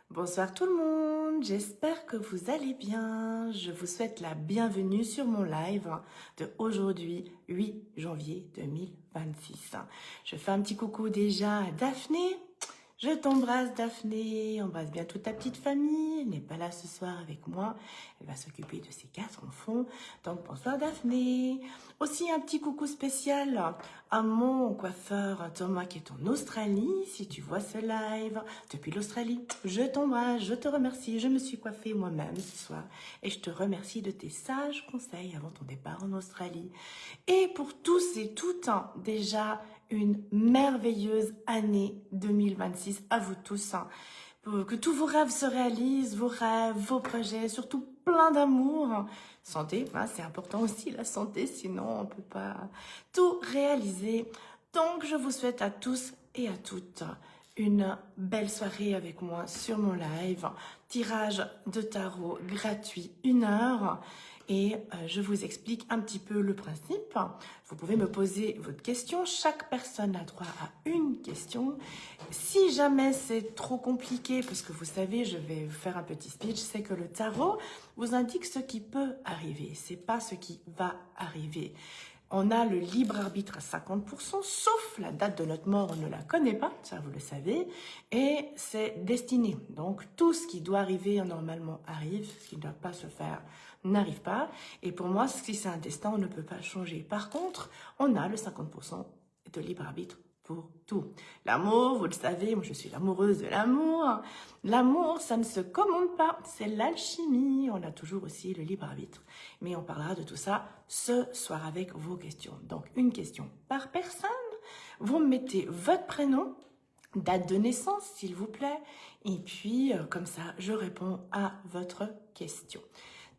Bonsoir tout le monde, j'espère que vous allez bien. Je vous souhaite la bienvenue sur mon live de aujourd'hui, 8 janvier 2026. Je fais un petit coucou déjà à Daphné. Je t'embrasse Daphné, embrasse bien toute ta petite famille. Elle n'est pas là ce soir avec moi, elle va s'occuper de ses 4 enfants. Donc bonsoir Daphné. Aussi un petit coucou spécial à mon coiffeur Thomas qui est en Australie. Si tu vois ce live depuis l'Australie, je t'embrasse, je te remercie. Je me suis coiffée moi-même ce soir et je te remercie de tes sages conseils avant ton départ en Australie. Et pour tous et toutes, déjà une merveilleuse année 2026 à vous tous. Que tous vos rêves se réalisent, vos rêves, vos projets, surtout plein d'amour. Santé, c'est important aussi la santé, sinon on ne peut pas tout réaliser. Donc je vous souhaite à tous et à toutes une belle soirée avec moi sur mon live. Tirage de tarot gratuit, 1 heure. Et je vous explique un petit peu le principe. Vous pouvez me poser votre question. Chaque personne a droit à une question. Si jamais c'est trop compliqué, parce que vous savez, je vais vous faire un petit speech, c'est que le tarot vous indique ce qui peut arriver. C'est pas ce qui va arriver. On a le libre arbitre à 50%, sauf la date de notre mort, on ne la connaît pas, ça vous le savez, et c'est destiné. Donc tout ce qui doit arriver normalement arrive, ce qui ne doit pas se faire n'arrive pas. Et pour moi, si c'est un destin, on ne peut pas changer. Par contre, on a le 50% de libre arbitre pour tout. L'amour, vous le savez, moi je suis l'amoureuse de l'amour. L'amour, ça ne se commande pas, c'est l'alchimie. On a toujours aussi le libre arbitre. Mais on parlera de tout ça ce soir avec vos questions. Donc une question par personne. Vous me mettez votre prénom, date de naissance s'il vous plaît. Et puis comme ça, je réponds à votre question.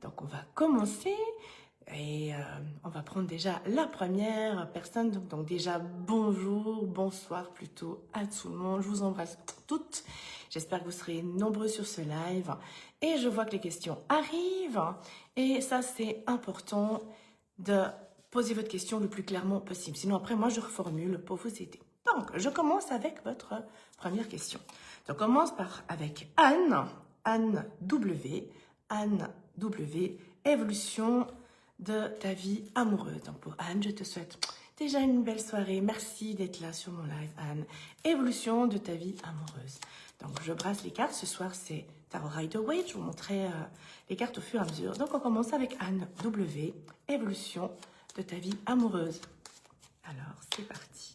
Donc on va commencer. Et on va prendre déjà la première personne. Donc déjà, bonjour, bonsoir plutôt à tout le monde. Je vous embrasse toutes. J'espère que vous serez nombreux sur ce live. Et je vois que les questions arrivent. Et ça, c'est important de poser votre question le plus clairement possible. Sinon, après, moi, je reformule pour vous aider. Donc, je commence avec votre première question. Donc, on commence avec Anne. Anne W. Anne W. Évolution de ta vie amoureuse. Donc pour Anne, je te souhaite déjà une belle soirée. Merci d'être là sur mon live, Anne. Évolution de ta vie amoureuse. Donc je brasse les cartes. Ce soir, c'est Tarot Rider-Waite. Je vous montrerai les cartes au fur et à mesure. Donc on commence avec Anne W. Évolution de ta vie amoureuse. Alors, c'est parti.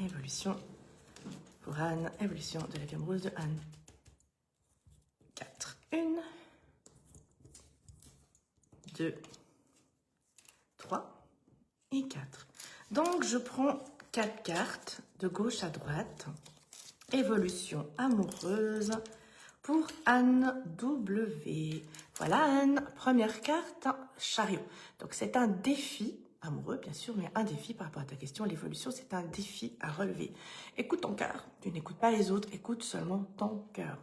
Évolution pour Anne. Évolution de la vie amoureuse de Anne. 4. 1, 2, 3 et 4. Donc, je prends 4 cartes de gauche à droite. Évolution amoureuse pour Anne W. Voilà Anne, première carte, chariot. Donc, c'est un défi amoureux, bien sûr, mais un défi par rapport à ta question. L'évolution, c'est un défi à relever. Écoute ton cœur. Tu n'écoutes pas les autres, écoute seulement ton cœur.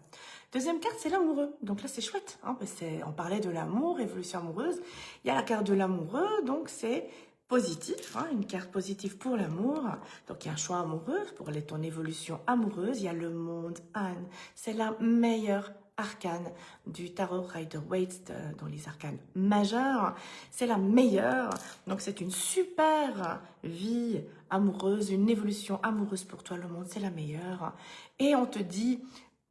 Deuxième carte, c'est l'amoureux. Donc là, c'est chouette. On parlait de l'amour, évolution amoureuse. Il y a la carte de l'amoureux, donc c'est positif, une carte positive pour l'amour. Donc il y a un choix amoureux pour ton évolution amoureuse. Il y a le monde Anne. C'est la meilleure arcane du Tarot Rider-Waite dans les arcanes majeures. C'est la meilleure. Donc c'est une super vie amoureuse, une évolution amoureuse pour toi. Le monde, c'est la meilleure. Et on te dit,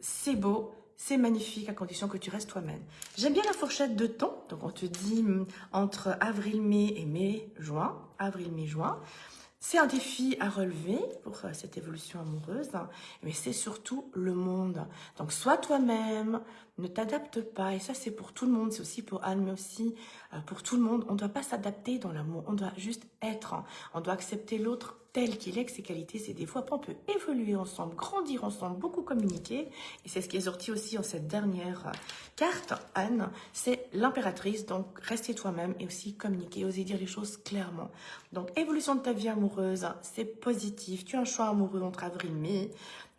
c'est beau. C'est magnifique à condition que tu restes toi-même. J'aime bien la fourchette de temps. Donc, on te dit entre avril, mai et mai, juin. Avril, mai, juin. C'est un défi à relever pour cette évolution amoureuse. Mais c'est surtout le monde. Donc, sois toi-même. Ne t'adapte pas. Et ça, c'est pour tout le monde. C'est aussi pour Anne, mais aussi pour tout le monde. On ne doit pas s'adapter dans l'amour. On doit juste être. On doit accepter l'autre tel qu'il est, que ses qualités, ses défauts. Après, on peut évoluer ensemble, grandir ensemble, beaucoup communiquer. Et c'est ce qui est sorti aussi en cette dernière carte, Anne. C'est l'impératrice. Donc, restez toi-même et aussi communiquer, oser dire les choses clairement. Donc, évolution de ta vie amoureuse, c'est positif. Tu as un choix amoureux entre avril, mai,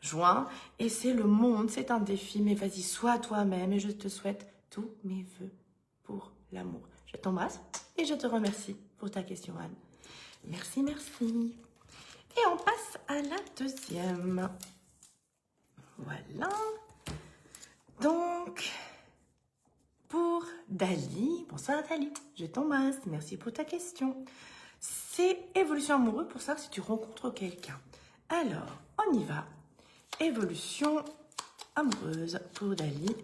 juin. Et c'est le monde, c'est un défi. Mais vas-y, sois toi-même. Et je te souhaite tous mes voeux pour l'amour. Je t'embrasse et je te remercie pour ta question, Anne. Merci, merci. Et on passe à la deuxième. Voilà. Donc, pour Dali, bonsoir Dali, je t'embrasse, merci pour ta question. C'est évolution amoureuse pour savoir si tu rencontres quelqu'un. Alors, on y va. Évolution amoureuse pour Dali,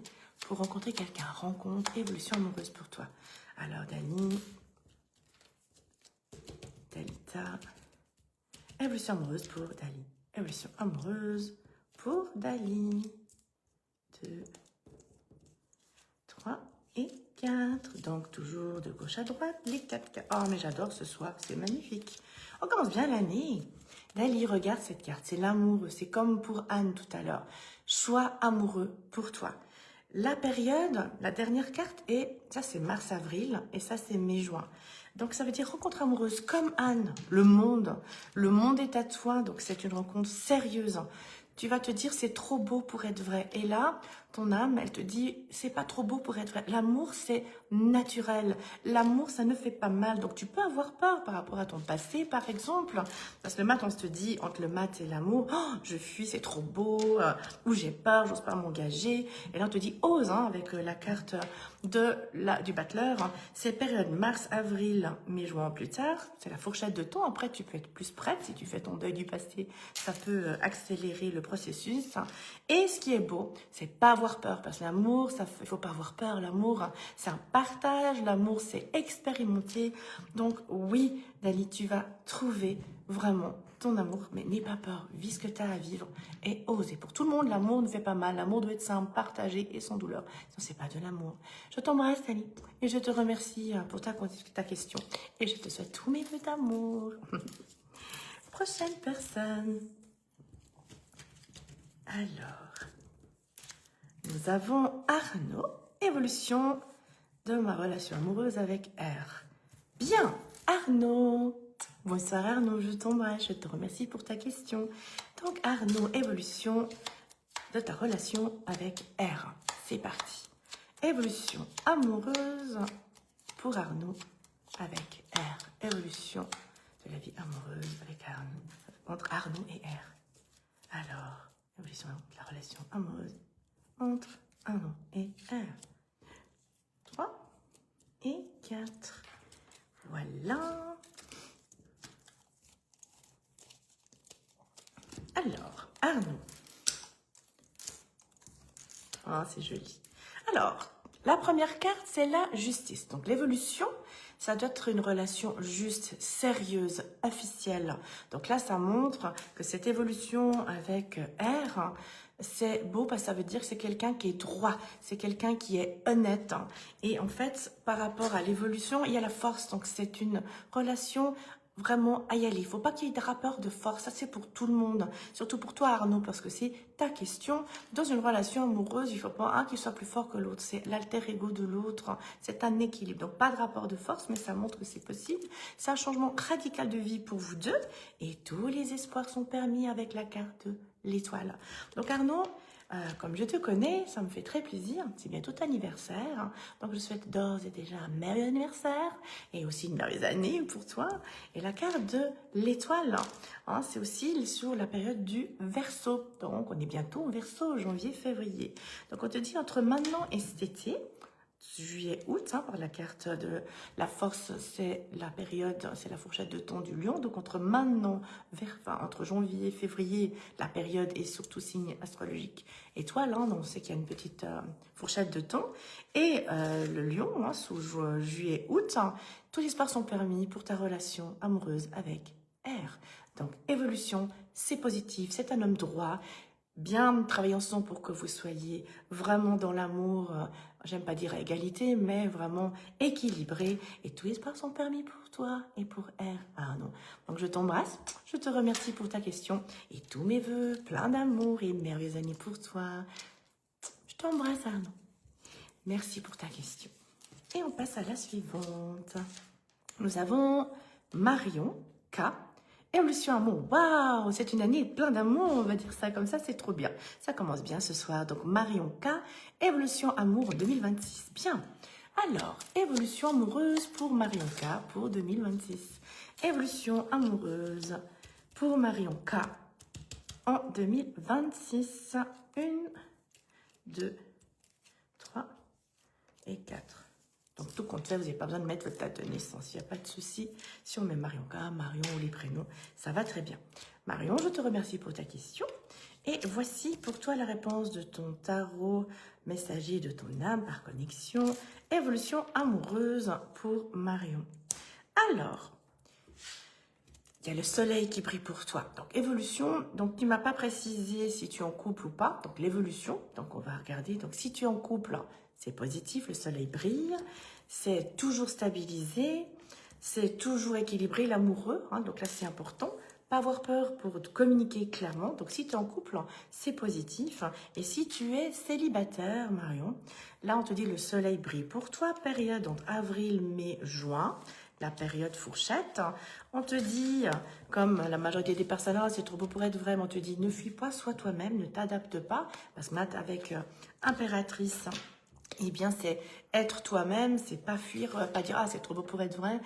pour rencontrer quelqu'un. Rencontre, évolution amoureuse pour toi. Alors, Dali, Dalita, évolution amoureuse pour Dali. Évolution amoureuse pour Dali. 2, 3 et 4. Donc, toujours de gauche à droite, les 4. Oh, mais j'adore ce soir, c'est magnifique. On commence bien l'année. Dali, regarde cette carte, c'est l'amour. C'est comme pour Anne tout à l'heure. Sois amoureux pour toi. La période, la dernière carte, et ça c'est mars-avril, et ça c'est mai-juin. Donc ça veut dire rencontre amoureuse comme Anne, le monde. Le monde est à toi, donc c'est une rencontre sérieuse. Tu vas te dire c'est trop beau pour être vrai. Et là, ton âme, elle te dit c'est pas trop beau pour être vrai. L'amour, c'est naturel. L'amour, ça ne fait pas mal. Donc tu peux avoir peur par rapport à ton passé, par exemple. Parce que le mat, on se dit, entre le mat et l'amour, oh, je fuis, c'est trop beau, ou j'ai peur, j'ose pas m'engager. Et là, on te dit ose, hein, avec la carte du battleur. C'est période mars, avril, mai, juin plus tard. C'est la fourchette de temps. Après, tu peux être plus prête. Si tu fais ton deuil du passé, ça peut accélérer le processus. Et ce qui est beau, c'est pas avoir peur. Parce que l'amour, il faut pas avoir peur. L'amour, c'est un partage. L'amour, c'est expérimenter. Donc oui, Dali, tu vas trouver vraiment ton amour, mais n'aie pas peur, vis ce que tu as à vivre et ose. Et pour tout le monde, l'amour ne fait pas mal, l'amour doit être simple, partagé et sans douleur. Ça, c'est pas de l'amour. Je t'embrasse, Dali, et je te remercie pour ta question. Et je te souhaite tous mes vœux d'amour. Prochaine personne. Alors, nous avons Arnaud, évolution de ma relation amoureuse avec R. Bien, Arnaud. Bonsoir Arnaud, je t'embrasse, je te remercie pour ta question. Donc Arnaud, évolution de ta relation avec R. C'est parti. Évolution amoureuse pour Arnaud avec R. Évolution de la vie amoureuse avec Arnaud, entre Arnaud et R. Alors, évolution de la relation amoureuse entre Arnaud et R. 3 et 4. Voilà. Alors, Arnaud. Ah, c'est joli. Alors, la première carte, c'est la justice. Donc, l'évolution, ça doit être une relation juste, sérieuse, officielle. Donc là, ça montre que cette évolution avec R, c'est beau parce que ça veut dire que c'est quelqu'un qui est droit, c'est quelqu'un qui est honnête. Et en fait, par rapport à l'évolution, il y a la force. Donc, c'est une relation vraiment à y aller. Il ne faut pas qu'il y ait de rapport de force. Ça, c'est pour tout le monde. Surtout pour toi, Arnaud, parce que c'est ta question. Dans une relation amoureuse, il ne faut pas un qui soit plus fort que l'autre. C'est l'alter ego de l'autre. C'est un équilibre. Donc, pas de rapport de force, mais ça montre que c'est possible. C'est un changement radical de vie pour vous deux. Et tous les espoirs sont permis avec la carte de l'étoile. Donc, Arnaud, comme je te connais, ça me fait très plaisir. C'est bientôt ton anniversaire. Donc, je souhaite d'ores et déjà un merveilleux anniversaire et aussi une merveilleuse année pour toi. Et la carte de l'étoile, hein, c'est aussi sur la période du Verseau. Donc, on est bientôt en Verseau, janvier, février. Donc, on te dit entre maintenant et cet été, juillet, août, hein, par la carte de la force, c'est la période, c'est la fourchette de temps du lion. Donc, entre maintenant, entre janvier et février, la période est surtout signe astrologique étoile. Hein, donc, on sait qu'il y a une petite fourchette de temps. Et le lion, hein, sous juillet, août, hein, tous les espoirs sont permis pour ta relation amoureuse avec R. Donc, évolution, c'est positif, c'est un homme droit. Bien travailler ensemble pour que vous soyez vraiment dans l'amour, j'aime pas dire à égalité, mais vraiment équilibré. Et tous les espoirs sont permis pour toi et pour R. Arnaud. Donc je t'embrasse, je te remercie pour ta question et tous mes voeux, plein d'amour et merveilleuses années pour toi. Je t'embrasse Arnaud. Merci pour ta question. Et on passe à la suivante. Nous avons Marion K. Évolution amour, waouh, c'est une année plein d'amour, on va dire ça comme ça, c'est trop bien. Ça commence bien ce soir. Donc Marion K, évolution amour 2026. Bien. Alors, évolution amoureuse pour Marion K pour 2026. Évolution amoureuse pour Marion K en 2026. 1, 2, 3 et 4. Donc, tout compte fait, vous n'avez pas besoin de mettre votre date de naissance. Il n'y a pas de souci. Si on met Marion K, Marion ou les prénoms, ça va très bien. Marion, je te remercie pour ta question. Et voici pour toi la réponse de ton tarot messager de ton âme par connexion. Évolution amoureuse pour Marion. Alors, il y a le soleil qui brille pour toi. Donc, évolution. Donc, tu ne m'as pas précisé si tu es en couple ou pas. Donc, l'évolution. Donc, on va regarder. Donc, si tu es en couple, c'est positif. Le soleil brille. C'est toujours stabilisé. C'est toujours équilibré, l'amoureux. Hein, donc, là, c'est important. Pas avoir peur pour communiquer clairement. Donc, si tu es en couple, c'est positif. Et si tu es célibataire, Marion, là, on te dit le soleil brille pour toi. Période entre avril, mai, juin. La période fourchette. On te dit, comme la majorité des personnes, c'est trop beau pour être vrai, mais on te dit, ne fuis pas, sois toi-même, ne t'adapte pas. Parce que avec impératrice, eh bien, c'est être toi-même, c'est pas fuir, pas dire, ah, c'est trop beau pour être vrai.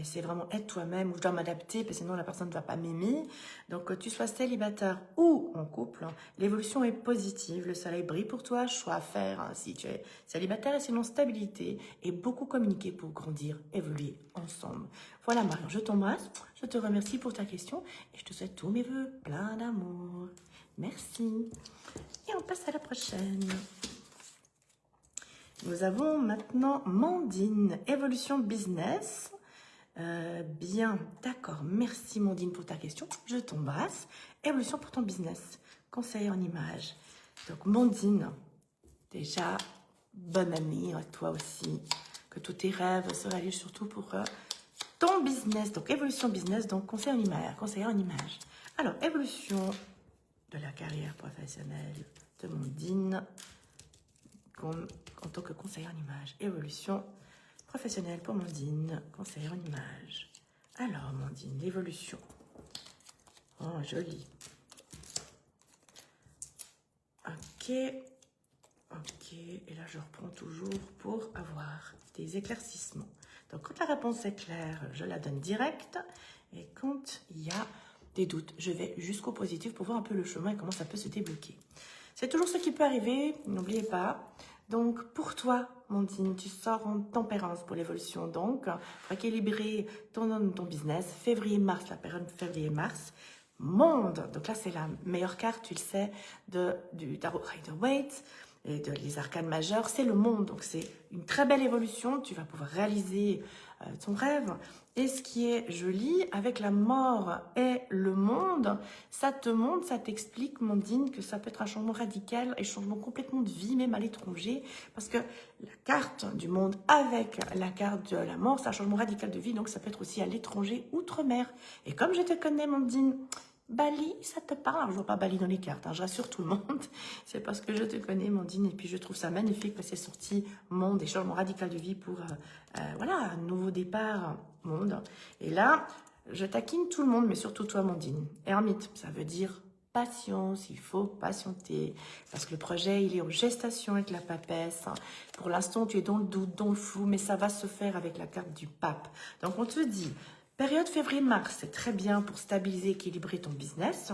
C'est vraiment être toi-même, ou je dois m'adapter, parce que sinon la personne ne va pas m'aimer. Donc, que tu sois célibataire ou en couple, l'évolution est positive. Le soleil brille pour toi, choix à faire si tu es célibataire, et sinon stabilité et beaucoup communiquer pour grandir, évoluer ensemble. Voilà, Marion, je t'embrasse, je te remercie pour ta question et je te souhaite tous mes voeux, plein d'amour. Merci. Et on passe à la prochaine. Nous avons maintenant Mandine, évolution business. Bien, d'accord. Merci Mandine pour ta question. Je t'embrasse. Évolution pour ton business. Conseil en image. Donc Mandine, déjà, bonne année à toi aussi. Que tous tes rêves se réalisent surtout pour ton business. Donc évolution business, donc conseil en image. Conseiller en image. Alors, évolution de la carrière professionnelle de Mandine en tant que conseillère en image. Évolution professionnelle pour Mandine, conseillère en image. Alors, Mandine, l'évolution. Oh, joli. Ok. Ok. Et là, je reprends toujours pour avoir des éclaircissements. Donc, quand la réponse est claire, je la donne directe. Et quand il y a des doutes, je vais jusqu'au positif pour voir un peu le chemin et comment ça peut se débloquer. C'est toujours ce qui peut arriver, n'oubliez pas. Donc, pour toi, Mandine, tu sors en tempérance pour l'évolution. Donc, pour équilibrer ton business, février-mars, la période février-mars, monde. Donc là, c'est la meilleure carte, tu le sais, du tarot Rider-Waite et les arcanes majeures. C'est le monde. Donc, c'est une très belle évolution. Tu vas pouvoir réaliser ton rêve. Et ce qui est joli, avec la mort et le monde, ça te montre, ça t'explique, Mandine, que ça peut être un changement radical et changement complètement de vie, même à l'étranger. Parce que la carte du monde avec la carte de la mort, c'est un changement radical de vie, donc ça peut être aussi à l'étranger, outre-mer. Et comme je te connais, Mandine, Bali, ça te parle? Alors, je vois pas Bali dans les cartes, hein, je rassure tout le monde. C'est parce que je te connais, Mandine, et puis je trouve ça magnifique que c'est sorti monde et changement radical de vie pour, voilà, un nouveau départ, monde. Et là, je taquine tout le monde, mais surtout toi, Mandine. Ermite, ça veut dire patience, il faut patienter. Parce que le projet, il est en gestation avec la papesse. Pour l'instant, tu es dans le doute, dans le flou, mais ça va se faire avec la carte du pape. Donc, on te dit, période février-mars, c'est très bien pour stabiliser, équilibrer ton business.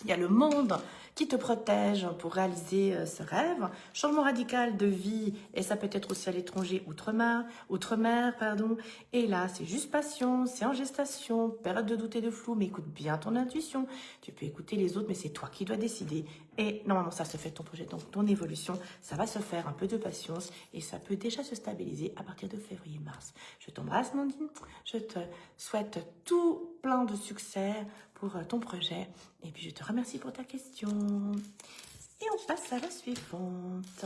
Il y a le monde qui te protège pour réaliser ce rêve. Changement radical de vie, et ça peut être aussi à l'étranger, outre-mer, pardon. Et là, c'est juste patience, c'est en gestation, période de doute et de flou, mais écoute bien ton intuition. Tu peux écouter les autres, mais c'est toi qui dois décider. Et normalement, ça se fait ton projet, donc ton évolution, ça va se faire, un peu de patience, et ça peut déjà se stabiliser à partir de février-mars. Je t'embrasse, Mandine. Je te souhaite tout plein de succès pour ton projet. Et puis, je te remercie pour ta question. Et on passe à la suivante.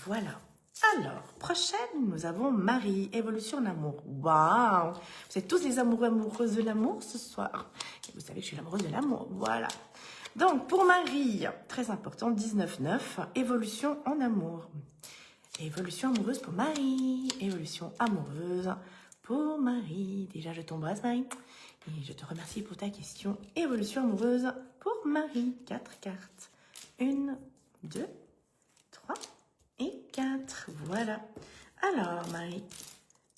Voilà. Alors, prochaine, nous avons Marie, évolution en amour. Waouh! Vous êtes tous les amoureux, amoureuses de l'amour ce soir. Et vous savez que je suis l'amoureuse de l'amour. Voilà. Donc, pour Marie, très important, 19-9, évolution en amour. Évolution amoureuse pour Marie. Évolution amoureuse pour Marie. Déjà, je t'embrasse, Marie. Et je te remercie pour ta question. Évolution amoureuse pour Marie. 4 cartes. 1, 2, 3 et 4. Voilà. Alors, Marie,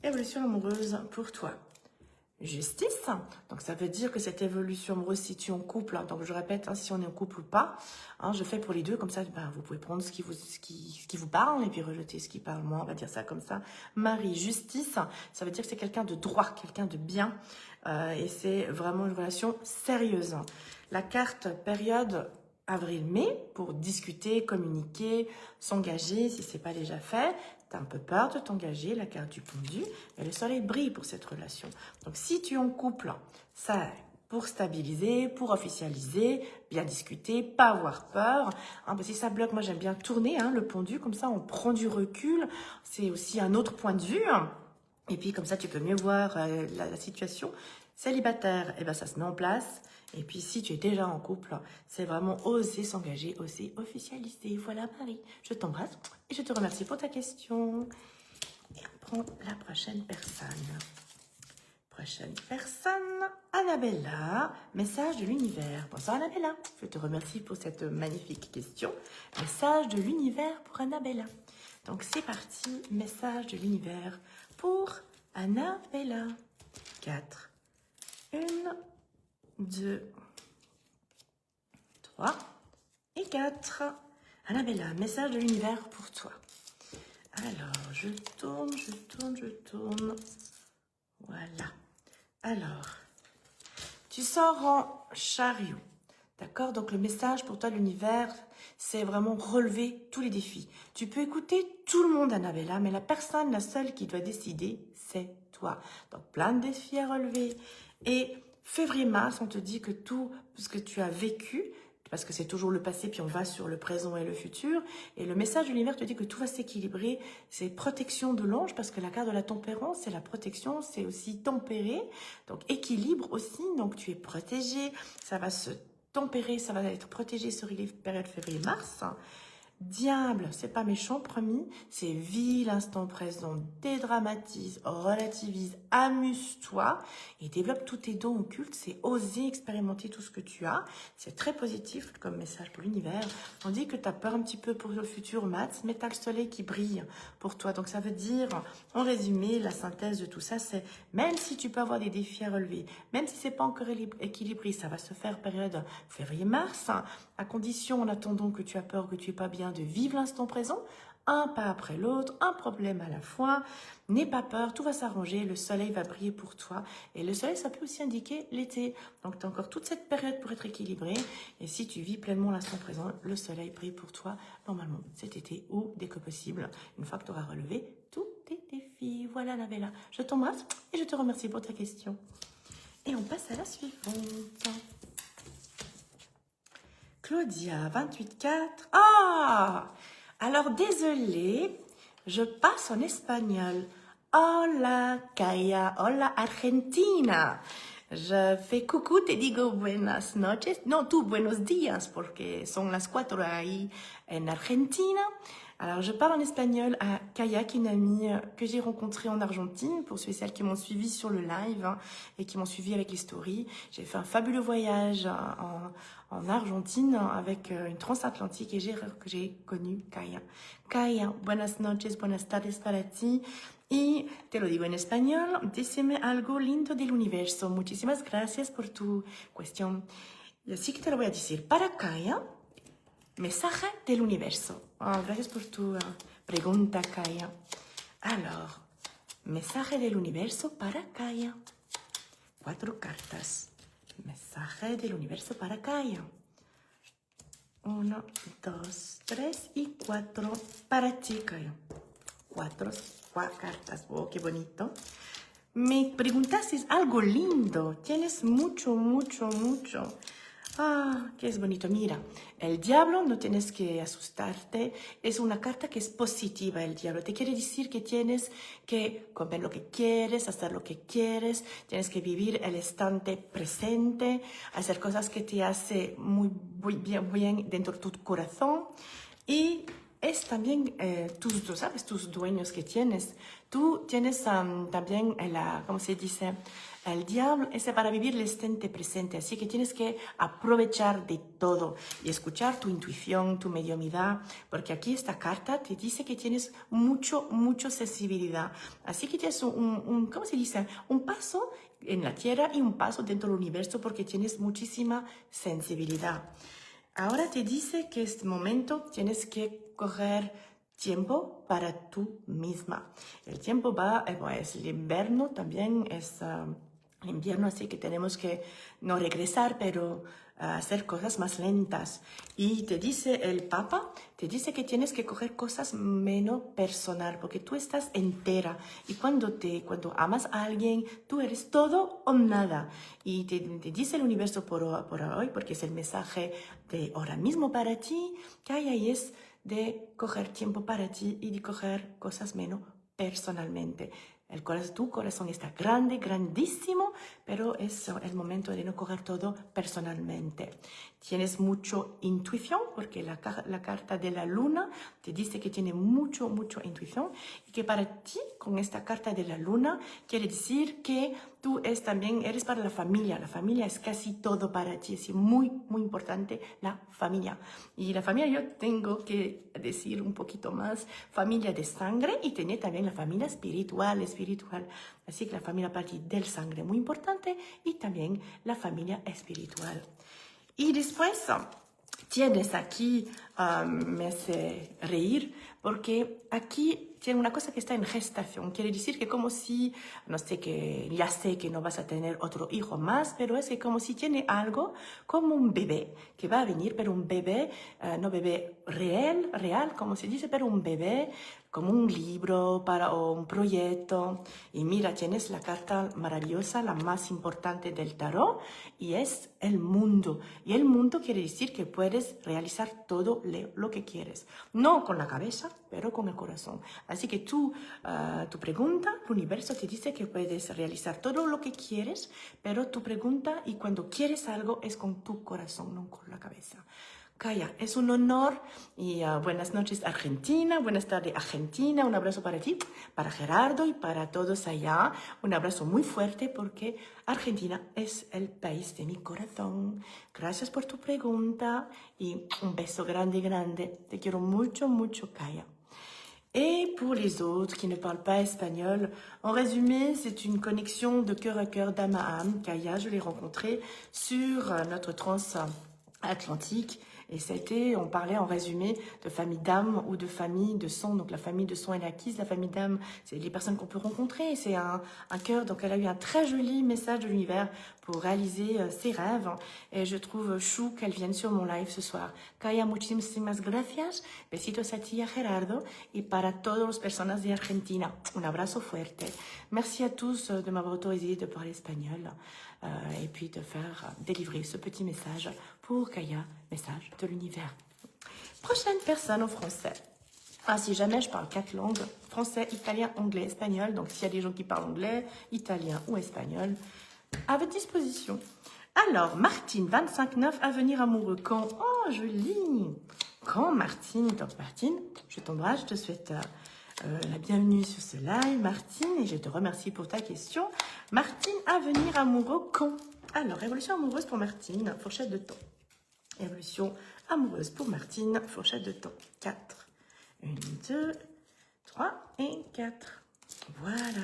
évolution amoureuse pour toi. justice. Donc, ça veut dire que cette évolution amoureuse, si tu es en couple, hein, donc je répète, hein, si on est en couple ou pas, hein, je fais pour les deux, comme ça, ben, vous pouvez prendre ce qui vous parle et puis rejeter ce qui parle moins, on va dire ça comme ça. Mari, justice, ça veut dire que c'est quelqu'un de droit, quelqu'un de bien, et c'est vraiment une relation sérieuse. La carte période avril-mai pour discuter, communiquer, s'engager si ce n'est pas déjà fait. Tu as un peu peur de t'engager, la carte du pendu, mais le soleil brille pour cette relation. Donc si tu es en couple, ça pour stabiliser, pour officialiser, bien discuter, pas avoir peur. Hein, si ça bloque, moi j'aime bien tourner le pendu, comme ça on prend du recul. C'est aussi un autre point de vue. Et puis comme ça tu peux mieux voir la situation. Célibataire, eh ben, ça se met en place. Et puis, si tu es déjà en couple, c'est vraiment oser s'engager, oser officialiser. Voilà, Marie, je t'embrasse et je te remercie pour ta question. Et on prend la prochaine personne. Prochaine personne, Annabella, message de l'univers. Bonsoir Annabella, je te remercie pour cette magnifique question. Message de l'univers pour Annabella. Donc, c'est parti, message de l'univers pour Annabella. 4. 1, 2, 3 et 4. Annabella, message de l'univers pour toi. Alors, je tourne. Voilà. Alors, tu sors en chariot. D'accord? Donc, le message pour toi de l'univers, c'est vraiment relever tous les défis. Tu peux écouter tout le monde, Annabella, mais la seule qui doit décider, c'est toi. Donc, plein de défis à relever. Et février-mars, on te dit que tout ce que tu as vécu, parce que c'est toujours le passé, puis on va sur le présent et le futur, et le message de l'univers te dit que tout va s'équilibrer, c'est protection de l'ange, parce que la carte de la tempérance, c'est la protection, c'est aussi tempérer, donc équilibre aussi, donc tu es protégé, ça va se tempérer, ça va être protégé sur les périodes février-mars. Diable, c'est pas méchant, promis, c'est vis l'instant présent, dédramatise, relativise, amuse-toi et développe tous tes dons occultes, c'est oser expérimenter tout ce que tu as, c'est très positif comme message pour l'univers. On dit que tu as peur un petit peu pour le futur, Maths, mais tu as le soleil qui brille pour toi, donc ça veut dire, en résumé, la synthèse de tout ça, c'est même si tu peux avoir des défis à relever, même si c'est pas encore équilibré, ça va se faire période février-mars, à condition, en attendant que tu as peur, que tu n'es pas bien, de vivre l'instant présent, un pas après l'autre, un problème à la fois. N'aie pas peur, tout va s'arranger, le soleil va briller pour toi. Et le soleil, ça peut aussi indiquer l'été. Donc, tu as encore toute cette période pour être équilibré. Et si tu vis pleinement l'instant présent, le soleil brille pour toi, normalement, cet été ou dès que possible, une fois que tu auras relevé tous tes défis. Voilà, Annabella. Je t'embrasse et je te remercie pour ta question. Et on passe à la suivante. Claudia, 28,4. Ah! Alors, désolée, je passe en espagnol. Hola, Kaya. Hola, Argentina. Je fais coucou, te digo buenas noches. No, tú, buenos días, porque son las 4 ahí en Argentina. Alors, je parle en espagnol à Kaya, qui est une amie que j'ai rencontrée en Argentine, pour ceux et celles qui m'ont suivi sur le live et qui m'ont suivi avec les stories. J'ai fait un fabuleux voyage en Argentine avec une transatlantique et j'ai connu Kaya. Kaya, buenas noches, buenas tardes para ti. Y te lo digo en español, díceme algo lindo del universo. Muchísimas gracias por tu cuestión. Y así que te lo voy a decir para Kaya. Mensaje del universo. Oh, gracias por tu pregunta, Kaya. Alors, mensaje del universo para Kaya. 4 cartas. Mensaje del universo para Kaya. 1, 2, 3 y 4 para ti, Kaya. 4 cartas. Oh, qué bonito. Me preguntaste algo lindo. Tienes mucho. Ah, que es bonito. Mira, el diablo, no tienes que asustarte. Es una carta que es positiva, el diablo. Te quiere decir que tienes que comer lo que quieres, hacer lo que quieres. Tienes que vivir el instante presente, hacer cosas que te hace muy bien dentro de tu corazón. Y es también tus dueños que tienes. Tú tienes también, ¿cómo se dice? El diablo es para vivir el instante presente, así que tienes que aprovechar de todo y escuchar tu intuición, tu mediumidad, porque aquí esta carta te dice que tienes mucho sensibilidad. Así que tienes ¿cómo se dice? Un paso en la tierra y un paso dentro del universo porque tienes muchísima sensibilidad. Ahora te dice que este momento tienes que coger tiempo para tú misma. El tiempo va, es el invierno también, es el invierno, así que tenemos que no regresar, pero hacer cosas más lentas. Y te dice el Papa, te dice que tienes que coger cosas menos personal, porque tú estás entera. Y cuando amas a alguien, tú eres todo o nada. Y te dice el universo por hoy, porque es el mensaje de ahora mismo para ti, que ahí es de coger tiempo para ti y de coger cosas menos personalmente. Tu corazón está grande, grandísimo, pero es el momento de no coger todo personalmente. Tienes mucho intuición, porque la carta de la luna te dice que tiene mucho intuición y que para ti, con esta carta de la luna, quiere decir que tú también eres para la familia. La familia es casi todo para ti, es muy importante la familia. Y la familia, yo tengo que decir un poquito más, familia de sangre y tener también la familia espiritual. Así que la familia a partir del sangre, muy importante, y también la familia espiritual. Y después tienes aquí, me hace reír, porque aquí tiene una cosa que está en gestación. Quiere decir que como si, no sé, que ya sé que no vas a tener otro hijo más, pero es que como si tiene algo como un bebé que va a venir, pero un bebé, no bebé real, como se dice, pero un bebé como un libro o un proyecto. Y mira, tienes la carta maravillosa, la más importante del tarot, y es el mundo. Y el mundo quiere decir que puedes realizar todo lo que quieres. No con la cabeza, pero con el corazón. Así que tu pregunta, el universo te dice que puedes realizar todo lo que quieres, pero tu pregunta y cuando quieres algo es con tu corazón, no con la cabeza. Kaya, es un honor y buenas noches Argentina, buenas tardes Argentina, un abrazo para ti, para Gerardo y para todos allá, un abrazo muy fuerte porque Argentina es el país de mi corazón. Gracias por tu pregunta y un beso grande, te quiero mucho Kaya. Et pour les autres qui ne parlent pas espagnol, en résumé, c'est une connexion de cœur à cœur, d'âme à âme. Kaya, je l'ai rencontrée sur notre transatlantique. Et on parlait en résumé de famille d'âme ou de famille de sang. Donc la famille de sang est acquise, la famille d'âme, c'est les personnes qu'on peut rencontrer. C'est un cœur, donc elle a eu un très joli message de l'univers pour réaliser ses rêves. Et je trouve chou qu'elle vienne sur mon live ce soir. Kaya, muchísimas gracias. Besitos a ti, a Gerardo. Y para todas las personas de Argentina, un abrazo fuerte. Merci à tous de m'avoir autorisé de parler espagnol. Et puis de faire délivrer ce petit message pour Kaya, message de l'univers. Prochaine personne en français. Si jamais je parle 4 langues, français, italien, anglais, espagnol, donc s'il y a des gens qui parlent anglais, italien ou espagnol, à votre disposition. Alors, Martine, 25-9, avenir amoureux, quand? Oh, joli! Quand, Martine? Donc, Martine, je t'embrasse, je te souhaite la bienvenue sur ce live, Martine, et je te remercie pour ta question. Martine, avenir amoureux, quand? Alors, révolution amoureuse pour Martine, fourchette de temps. Révolution amoureuse pour Martine, fourchette de temps. 4. 1, 2, 3 et 4. Voilà.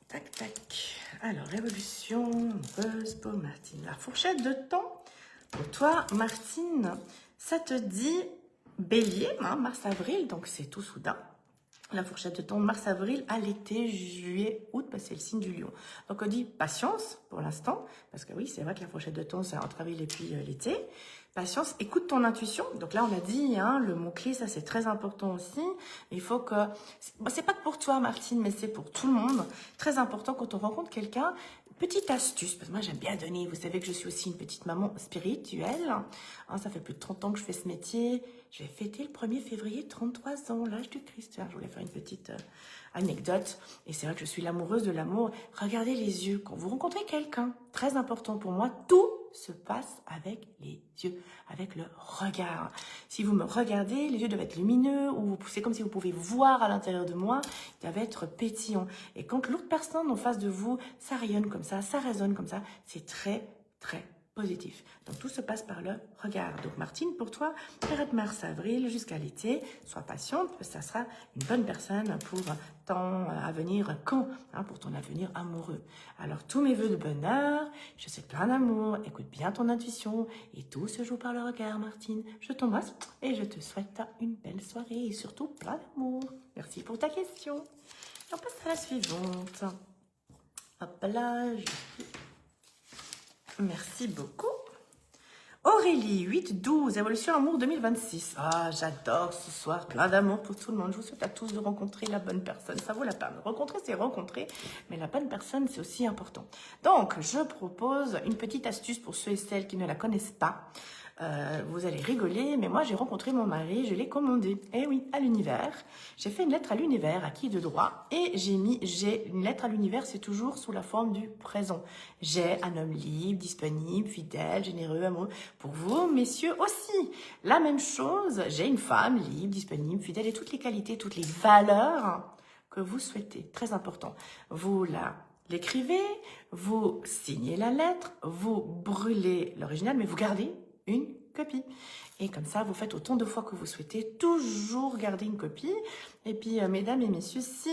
Tac. Alors, révolution amoureuse pour Martine. La fourchette de temps pour toi, Martine, ça te dit bélier, hein, mars-avril, donc c'est tout soudain. La fourchette de temps mars-avril à l'été, juillet, août, bah, c'est le signe du lion. Donc on dit patience pour l'instant, parce que oui, c'est vrai que la fourchette de temps, c'est entre avril et puis l'été. Patience, écoute ton intuition. Donc là, on a dit, hein, le mot-clé, ça c'est très important aussi. Il faut que... c'est pas que pour toi, Martine, mais c'est pour tout le monde. Très important quand on rencontre quelqu'un. Petite astuce, parce que moi j'aime bien donner. Vous savez que je suis aussi une petite maman spirituelle. Hein, ça fait plus de 30 ans que je fais ce métier. Je vais fêter le 1er février 33 ans, l'âge du Christ. Je voulais faire une petite anecdote. Et c'est vrai que je suis l'amoureuse de l'amour. Regardez les yeux. Quand vous rencontrez quelqu'un, très important pour moi, tout se passe avec les yeux, avec le regard. Si vous me regardez, les yeux doivent être lumineux, ou c'est comme si vous pouvez voir à l'intérieur de moi, ils doivent être pétillants. Et quand l'autre personne en face de vous, ça rayonne comme ça résonne comme ça, c'est très positif. Donc, tout se passe par le regard. Donc, Martine, pour toi, période mars-avril jusqu'à l'été, sois patiente, ça sera une bonne personne pour ton avenir pour ton avenir amoureux. Alors, tous mes voeux de bonheur, je souhaite plein d'amour, écoute bien ton intuition et tout se joue par le regard, Martine. Je t'embrasse et je te souhaite une belle soirée et surtout plein d'amour. Merci pour ta question. Et on passe à la suivante. Hop là, merci beaucoup. Aurélie, 8-12, évolution amour 2026. Ah, j'adore ce soir, plein d'amour pour tout le monde. Je vous souhaite à tous de rencontrer la bonne personne. Ça vaut la peine. Rencontrer, c'est rencontrer, mais la bonne personne, c'est aussi important. Donc, je propose une petite astuce pour ceux et celles qui ne la connaissent pas. Vous allez rigoler, mais moi j'ai rencontré mon mari, je l'ai commandé. Eh oui, à l'univers. J'ai fait une lettre à l'univers, à qui de droit, et j'ai une lettre à l'univers, c'est toujours sous la forme du présent. J'ai un homme libre, disponible, fidèle, généreux, amoureux. Pour vous, messieurs, aussi. La même chose, j'ai une femme libre, disponible, fidèle, et toutes les qualités, toutes les valeurs que vous souhaitez. Très important. Vous l'écrivez, vous signez la lettre, vous brûlez l'original, mais vous gardez une copie. Et comme ça, vous faites autant de fois que vous souhaitez, toujours garder une copie. Et puis, mesdames et messieurs, si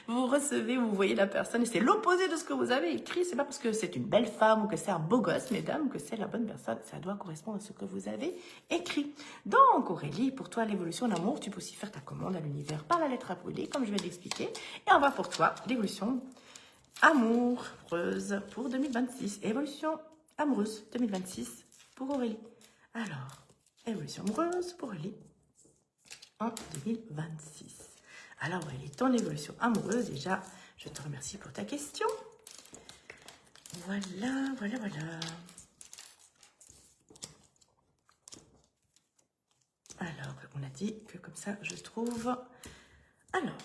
vous recevez, vous voyez la personne, et c'est l'opposé de ce que vous avez écrit, c'est pas parce que c'est une belle femme ou que c'est un beau gosse, mesdames, que c'est la bonne personne. Ça doit correspondre à ce que vous avez écrit. Donc, Aurélie, pour toi, l'évolution d'amour, tu peux aussi faire ta commande à l'univers par la lettre à brûler, comme je vais l'expliquer. Et on va pour toi, l'évolution amoureuse pour 2026. Évolution amoureuse 2026. Pour Aurélie. Alors, évolution amoureuse pour Aurélie en 2026. Alors Aurélie, ton évolution amoureuse, déjà, je te remercie pour ta question. Voilà. Alors, on a dit que comme ça, je trouve... Alors,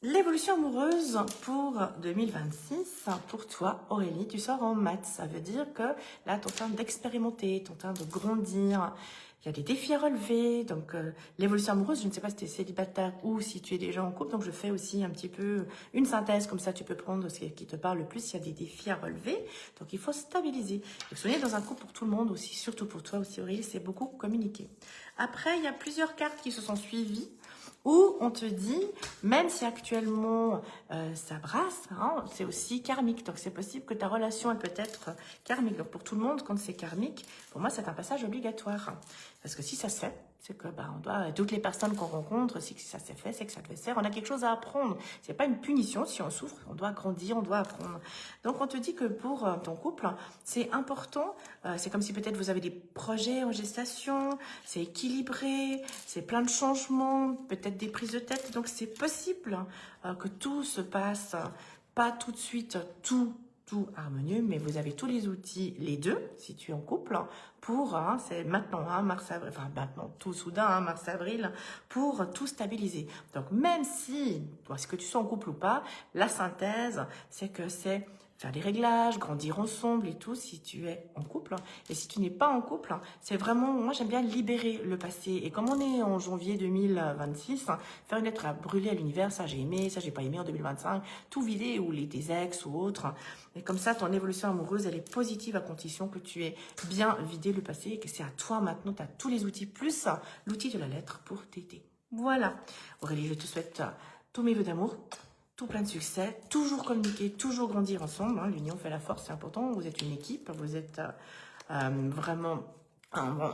l'évolution amoureuse pour 2026, pour toi, Aurélie, tu sors en maths. Ça veut dire que là, tu es en train d'expérimenter, tu es en train de grandir. Il y a des défis à relever. Donc, l'évolution amoureuse, je ne sais pas si tu es célibataire ou si tu es déjà en couple. Donc, je fais aussi un petit peu une synthèse. Comme ça, tu peux prendre ce qui te parle le plus. Il y a des défis à relever. Donc, il faut stabiliser. Donc, si on est dans un couple pour tout le monde aussi, surtout pour toi aussi, Aurélie, c'est beaucoup communiquer. Après, il y a plusieurs cartes qui se sont suivies, où on te dit, même si actuellement ça brasse, c'est aussi karmique. Donc c'est possible que ta relation elle peut être karmique. Donc pour tout le monde, quand c'est karmique, pour moi c'est un passage obligatoire. Parce que si ça se fait, c'est que on doit, toutes les personnes qu'on rencontre, si ça s'est fait, c'est que ça devait se faire. On a quelque chose à apprendre. C'est pas une punition si on souffre. On doit grandir, on doit apprendre. Donc on te dit que pour ton couple, c'est important. C'est comme si peut-être vous avez des projets en gestation. C'est équilibré. C'est plein de changements. Peut-être des prises de tête. Donc c'est possible que tout se passe pas tout de suite, tout harmonieux, mais vous avez tous les outils, les deux, si tu es en couple, pour, c'est maintenant, mars-avril, enfin maintenant, tout soudain, mars-avril, pour tout stabiliser. Donc même si, est-ce que tu sois en couple ou pas, la synthèse, c'est que c'est faire des réglages, grandir ensemble et tout, si tu es en couple. Et si tu n'es pas en couple, c'est vraiment, moi j'aime bien libérer le passé. Et comme on est en janvier 2026, faire une lettre à brûler à l'univers, ça j'ai aimé, ça j'ai pas aimé en 2025, tout vider, ou tes ex ou autres. Et comme ça, ton évolution amoureuse, elle est positive à condition que tu aies bien vidé le passé et que c'est à toi maintenant, tu as tous les outils, plus l'outil de la lettre pour t'aider. Voilà. Aurélie, je te souhaite tous mes vœux d'amour. Tout plein de succès, toujours communiquer, toujours grandir ensemble. L'union fait la force, c'est important. Vous êtes une équipe, vous êtes vraiment...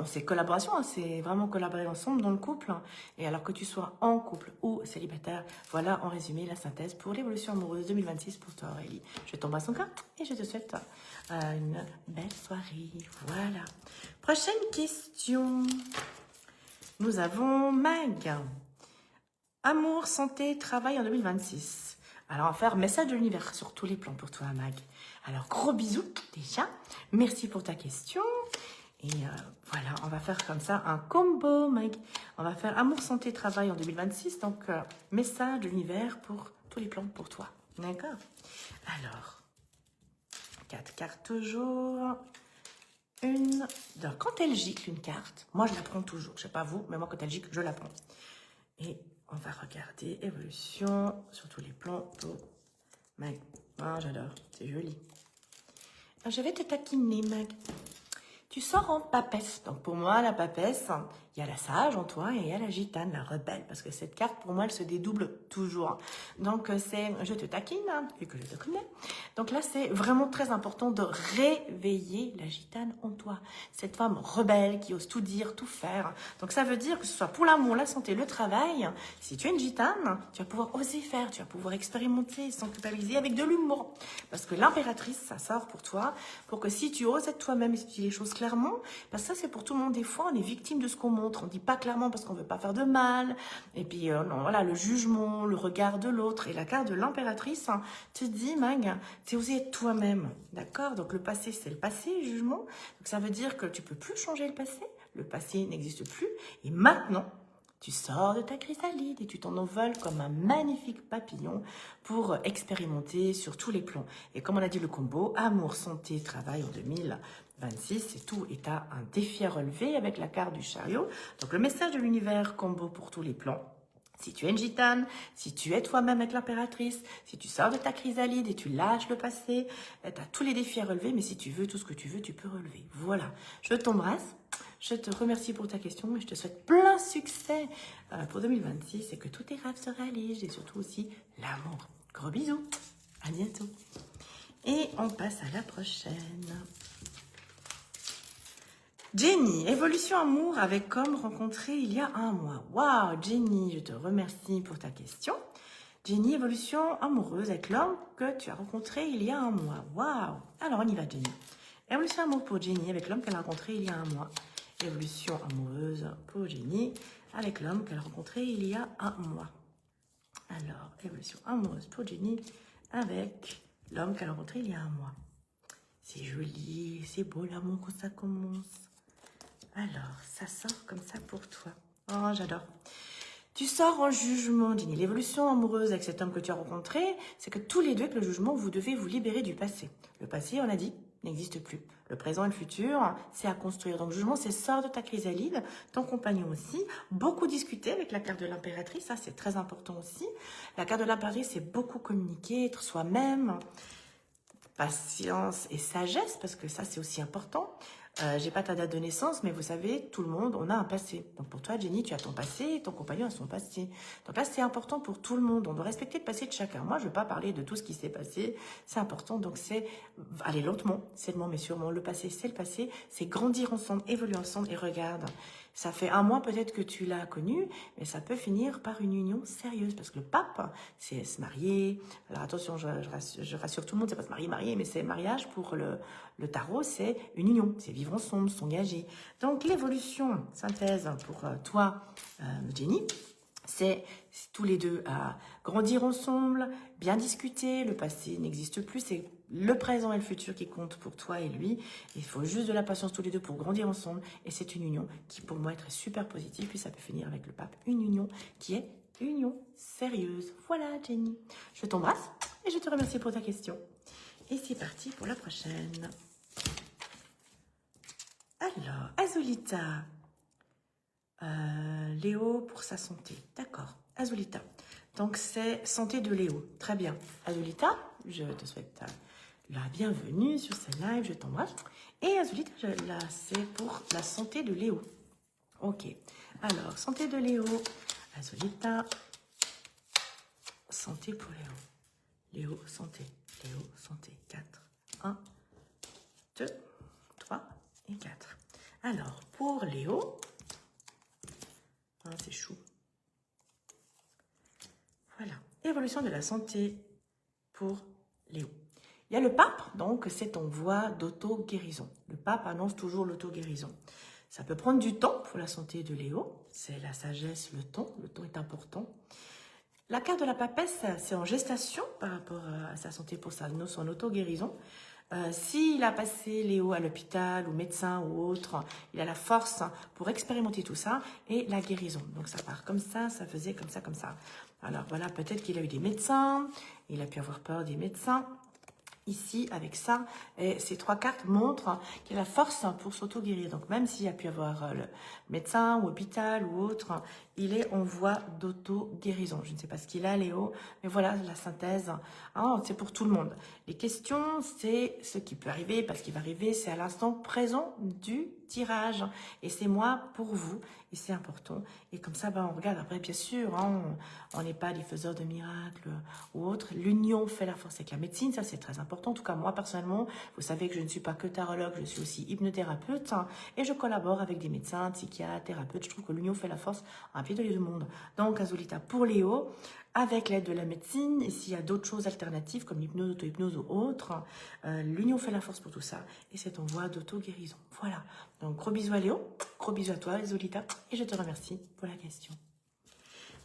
c'est collaboration, c'est vraiment collaborer ensemble dans le couple. Et alors que tu sois en couple ou célibataire, voilà en résumé la synthèse pour l'évolution amoureuse 2026 pour toi, Aurélie. Je t'embrasse encore et je te souhaite une belle soirée. Voilà. Prochaine question. Nous avons Mag. Amour, santé, travail en 2026. Alors, on va faire message de l'univers sur tous les plans pour toi, Mag. Alors, gros bisous déjà. Merci pour ta question. Et voilà, on va faire comme ça un combo, Mag. On va faire amour, santé, travail en 2026. Donc, message de l'univers pour tous les plans pour toi. D'accord? Alors, 4 cartes toujours. Une. Donc, quand elle gicle une carte, moi je la prends toujours. Je ne sais pas vous, mais moi quand elle gicle, je la prends. Et on va regarder évolution sur tous les plans pour Mag. Ah, j'adore, c'est joli. Je vais te taquiner, Mag. Tu sors en papesse. Donc pour moi, la papesse, il y a la sage en toi et il y a la gitane, la rebelle. Parce que cette carte, pour moi, elle se dédouble toujours. Donc c'est, je te taquine, hein, vu que je te connais. Donc là, c'est vraiment très important de réveiller la gitane en toi. Cette femme rebelle qui ose tout dire, tout faire. Donc ça veut dire que ce soit pour l'amour, la santé, le travail. Si tu es une gitane, tu vas pouvoir oser faire, tu vas pouvoir expérimenter sans culpabiliser avec de l'humour. Parce que l'impératrice, ça sort pour toi, pour que si tu oses être toi-même et si tu dis les choses clairement, parce que ça c'est pour tout le monde. Des fois, on est victime de ce qu'on montre. On dit pas clairement parce qu'on veut pas faire de mal. Et puis, non, voilà, le jugement, le regard de l'autre. Et la carte de l'impératrice te dit, Mag, t'es osé être toi-même. D'accord? Donc, le passé, c'est le passé, le jugement. Donc, ça veut dire que tu peux plus changer le passé. Le passé n'existe plus. Et maintenant, tu sors de ta chrysalide et tu t'en envoles comme un magnifique papillon pour expérimenter sur tous les plans. Et comme on a dit le combo, amour, santé, travail en 2026, c'est tout est à un défi à relever avec la carte du chariot. Donc le message de l'univers combo pour tous les plans. Si tu es une gitane, si tu es toi-même avec l'impératrice, si tu sors de ta chrysalide et tu lâches le passé, tu as tous les défis à relever, mais si tu veux tout ce que tu veux, tu peux relever. Voilà, je t'embrasse, je te remercie pour ta question et je te souhaite plein succès pour 2026 et que tous tes rêves se réalisent et surtout aussi l'amour. Gros bisous, à bientôt. Et on passe à la prochaine. Jenny, évolution amour avec homme rencontré il y a un mois. Waouh, Jenny, je te remercie pour ta question. Jenny, évolution amoureuse avec l'homme que tu as rencontré il y a un mois. Waouh. Alors, on y va, Jenny. Évolution amour pour Jenny avec l'homme qu'elle a rencontré il y a un mois. Évolution amoureuse pour Jenny avec l'homme qu'elle a rencontré il y a un mois. Alors, évolution amoureuse pour Jenny avec l'homme qu'elle a rencontré il y a un mois. C'est joli, c'est beau l'amour quand ça commence. Alors, ça sort comme ça pour toi. Oh, j'adore. Tu sors en jugement, Jenny. L'évolution amoureuse avec cet homme que tu as rencontré, c'est que tous les deux, avec le jugement, vous devez vous libérer du passé. Le passé, on a dit, n'existe plus. Le présent et le futur, c'est à construire. Donc, jugement, c'est sort de ta chrysalide, ton compagnon aussi. Beaucoup discuter avec la carte de l'impératrice, ça, c'est très important aussi. La carte de l'impératrice, c'est beaucoup communiquer, être soi-même. Patience et sagesse, parce que ça, c'est aussi important. J'ai pas ta date de naissance, mais vous savez, tout le monde, on a un passé. Donc pour toi, Jenny, tu as ton passé et ton compagnon a son passé. Donc là, c'est important pour tout le monde. On doit respecter le passé de chacun. Moi, je veux pas parler de tout ce qui s'est passé. C'est important. Donc c'est aller lentement, mais sûrement. Le passé, c'est grandir ensemble, évoluer ensemble. Et regarde, ça fait un mois peut-être que tu l'as connu, mais ça peut finir par une union sérieuse. Parce que le pape, c'est se marier. Alors attention, je rassure tout le monde, c'est pas se marier, mais c'est mariage pour le tarot, c'est une union, c'est vivre ensemble, s'engager. Donc l'évolution, synthèse pour toi, Jenny, c'est tous les deux à grandir ensemble, bien discuter, le passé n'existe plus, c'est le présent et le futur qui comptent pour toi et lui. Il faut juste de la patience tous les deux pour grandir ensemble et c'est une union qui pour moi est très super positive, puis ça peut finir avec le pape, une union qui est une union sérieuse. Voilà Jenny, je t'embrasse et je te remercie pour ta question. Et c'est parti pour la prochaine. Alors, Azulita, Léo pour sa santé. D'accord, Azulita. Donc, c'est santé de Léo. Très bien. Azulita, je te souhaite la bienvenue sur ce live. Je t'embrasse. Et Azulita, là, c'est pour la santé de Léo. Ok. Alors, santé de Léo. Azulita. Santé pour Léo. Léo, santé. Léo, santé. 4. 1, 2, 3 et 4. Alors, pour Léo, c'est chou. Voilà, évolution de la santé pour Léo. Il y a le pape, donc c'est ton voie d'auto-guérison. Le pape annonce toujours l'auto-guérison. Ça peut prendre du temps pour la santé de Léo. C'est la sagesse, le temps. Le temps est important. La carte de la papesse, c'est en gestation par rapport à sa santé pour son auto-guérison. S'il a passé Léo à l'hôpital ou médecin ou autre, il a la force pour expérimenter tout ça et la guérison. Donc ça part comme ça faisait comme ça, comme ça. Alors voilà, peut-être qu'il a eu des médecins, il a pu avoir peur des médecins. Ici, avec ça, et ces trois cartes montrent qu'il a la force pour s'auto-guérir. Donc même s'il a pu avoir le médecin ou hôpital ou autre, il est en voie d'auto-guérison. Je ne sais pas ce qu'il a, Léo, mais voilà la synthèse. Hein, c'est pour tout le monde. Les questions, c'est ce qui peut arriver, parce qu'il va arriver, c'est à l'instant présent du tirage. Et c'est moi pour vous, et c'est important. Et comme ça, on regarde après, bien sûr, hein, on n'est pas des faiseurs de miracles ou autres. L'union fait la force avec la médecine, ça c'est très important. En tout cas, moi personnellement, vous savez que je ne suis pas que tarologue, je suis aussi hypnothérapeute, hein, et je collabore avec des médecins, psychiatres, thérapeutes. Je trouve que l'union fait la force à un pied de les deux mondes. Donc, Azulita pour Léo, avec l'aide de la médecine, et s'il y a d'autres choses alternatives comme l'hypnose, auto-hypnose ou autre, l'union fait la force pour tout ça, et c'est en voie d'auto-guérison. Voilà. Donc, gros bisous à Léo, gros bisous à toi, Azulita, et je te remercie pour la question.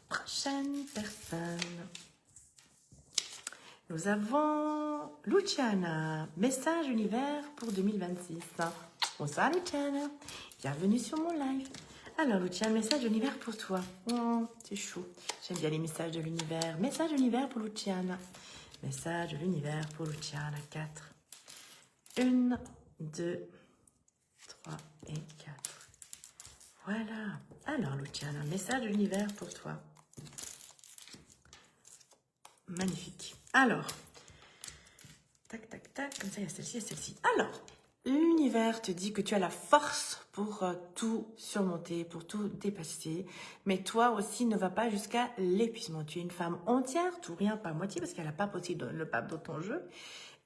Prochaine personne. Nous avons Luciana, message univers pour 2026. Bonsoir Luciana, bienvenue sur mon live. Alors Luciana, message univers pour toi. Oh, c'est chaud, j'aime bien les messages de l'univers. Message univers pour Luciana. Message de l'univers pour Luciana, 4. 1, 2, 3 et 4. Voilà. Alors Luciana, message de l'univers pour toi. Magnifique. Alors, tac, tac, tac, comme ça, il y a celle-ci et celle-ci. Alors, l'univers te dit que tu as la force pour tout surmonter, pour tout dépasser. Mais toi aussi, ne va pas jusqu'à l'épuisement. Tu es une femme entière, tout rien, pas moitié, parce qu'elle n'a pas possible le pape dans ton jeu.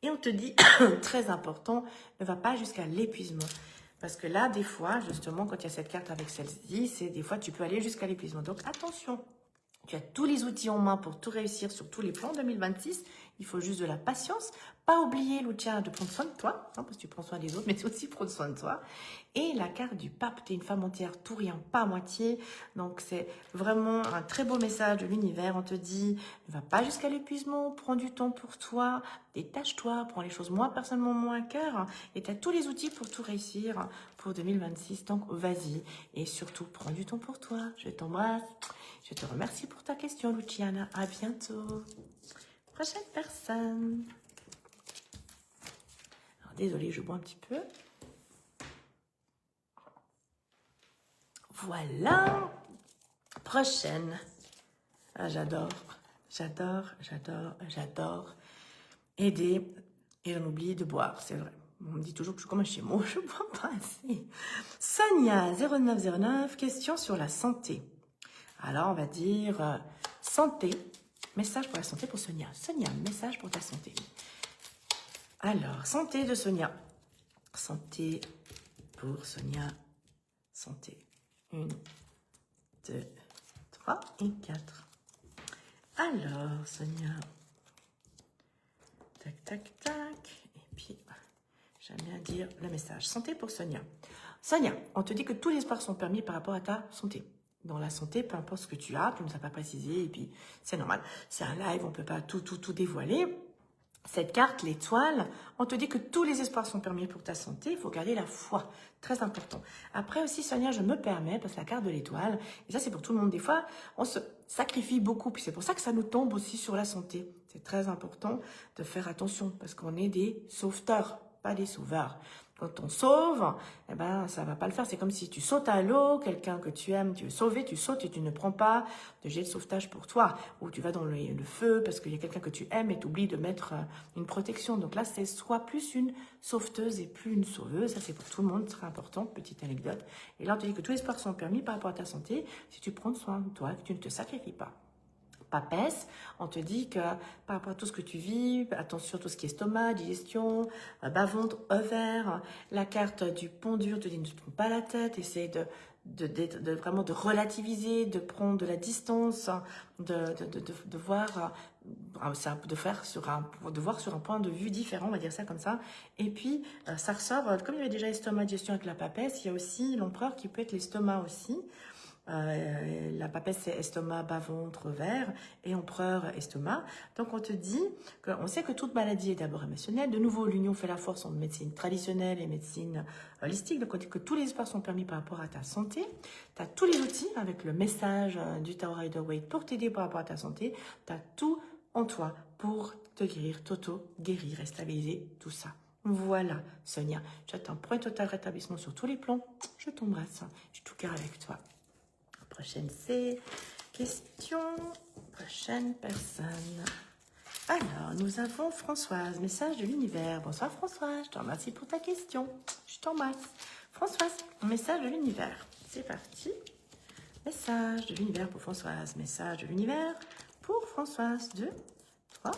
Et on te dit, très important, ne va pas jusqu'à l'épuisement. Parce que là, des fois, justement, quand il y a cette carte avec celle-ci, c'est des fois, tu peux aller jusqu'à l'épuisement. Donc, attention. Tu as tous les outils en main pour tout réussir sur tous les plans 2026. Il faut juste de la patience. Pas oublier, Lucia, de prendre soin de toi, hein, parce que tu prends soin des autres, mais aussi prendre soin de toi. Et la carte du pape, tu es une femme entière, tout rien, pas à moitié. Donc, c'est vraiment un très beau message de l'univers. On te dit, ne va pas jusqu'à l'épuisement, prends du temps pour toi, détache-toi, prends les choses moi, personnellement, moins à cœur. Et tu as tous les outils pour tout réussir pour 2026. Donc, vas-y. Et surtout, prends du temps pour toi. Je t'embrasse. Je te remercie pour ta question, Luciana. À bientôt. Prochaine personne. Alors, désolée, je bois un petit peu. Voilà. Prochaine. Ah, j'adore aider. Et j'en oublie de boire, c'est vrai. On me dit toujours que je suis comme un chimeau, je ne bois pas assez. Sonia, 0909, question sur la santé. Alors, on va dire santé. Message pour la santé pour Sonia. Sonia, message pour ta santé. Alors, santé de Sonia. Santé pour Sonia. Santé. 1, 2, 3 et 4. Alors, Sonia. Tac, tac, tac. Et puis, j'aime bien dire le message. Santé pour Sonia. Sonia, on te dit que tous les espoirs sont permis par rapport à ta santé. Dans la santé, peu importe ce que tu as, tu ne nous as pas précisé, et puis c'est normal. C'est un live, on ne peut pas tout dévoiler. Cette carte, l'étoile, on te dit que tous les espoirs sont permis pour ta santé, il faut garder la foi, très important. Après aussi, Sonia, je me permets, parce que la carte de l'étoile, et ça c'est pour tout le monde, des fois, on se sacrifie beaucoup, puis c'est pour ça que ça nous tombe aussi sur la santé. C'est très important de faire attention, parce qu'on est des sauveteurs, pas des sauveurs. Quand on sauve, eh ben, ça va pas le faire. C'est comme si tu sautes à l'eau, quelqu'un que tu aimes, tu veux sauver, tu sautes et tu ne prends pas de jet de sauvetage pour toi. Ou tu vas dans le feu parce qu'il y a quelqu'un que tu aimes et tu oublies de mettre une protection. Donc là, c'est soit plus une sauveteuse et plus une sauveuse. Ça, c'est pour tout le monde, très important, petite anecdote. Et là, on te dit que tous les sports sont permis par rapport à ta santé si tu prends soin de toi, que tu ne te sacrifies pas. Papesse, on te dit que par rapport à tout ce que tu vis, attention à tout ce qui est estomac, digestion, bas-ventre, ovaire, la carte du pont dur te dit ne te prends pas la tête, essaye de vraiment de relativiser, de prendre de la distance, de voir, de voir sur un point de vue différent, on va dire ça comme ça. Et puis, ça ressort, comme il y avait déjà estomac, digestion avec la papesse, il y a aussi l'empereur qui peut être l'estomac aussi. La papesse, c'est estomac, bas-ventre, ovaire, et empereur, estomac. Donc, on te dit qu'on sait que toute maladie est d'abord émotionnelle. De nouveau, l'union fait la force entre médecine traditionnelle et médecine holistique. Donc, on dit que tous les espoirs sont permis par rapport à ta santé. Tu as tous les outils avec le message du Tarot Rider-Waite pour t'aider par rapport à ta santé. Tu as tout en toi pour te guérir, t'auto-guérir et stabiliser tout ça. Voilà, Sonia, j'attends pour un total rétablissement sur tous les plans. Je t'embrasse, je suis tout cœur avec toi. Prochaine question. Prochaine personne. Alors, nous avons Françoise, message de l'univers. Bonsoir Françoise, je te remercie pour ta question. Je t'embrasse. Françoise, message de l'univers. C'est parti. Message de l'univers pour Françoise. Message de l'univers pour Françoise. 2, 3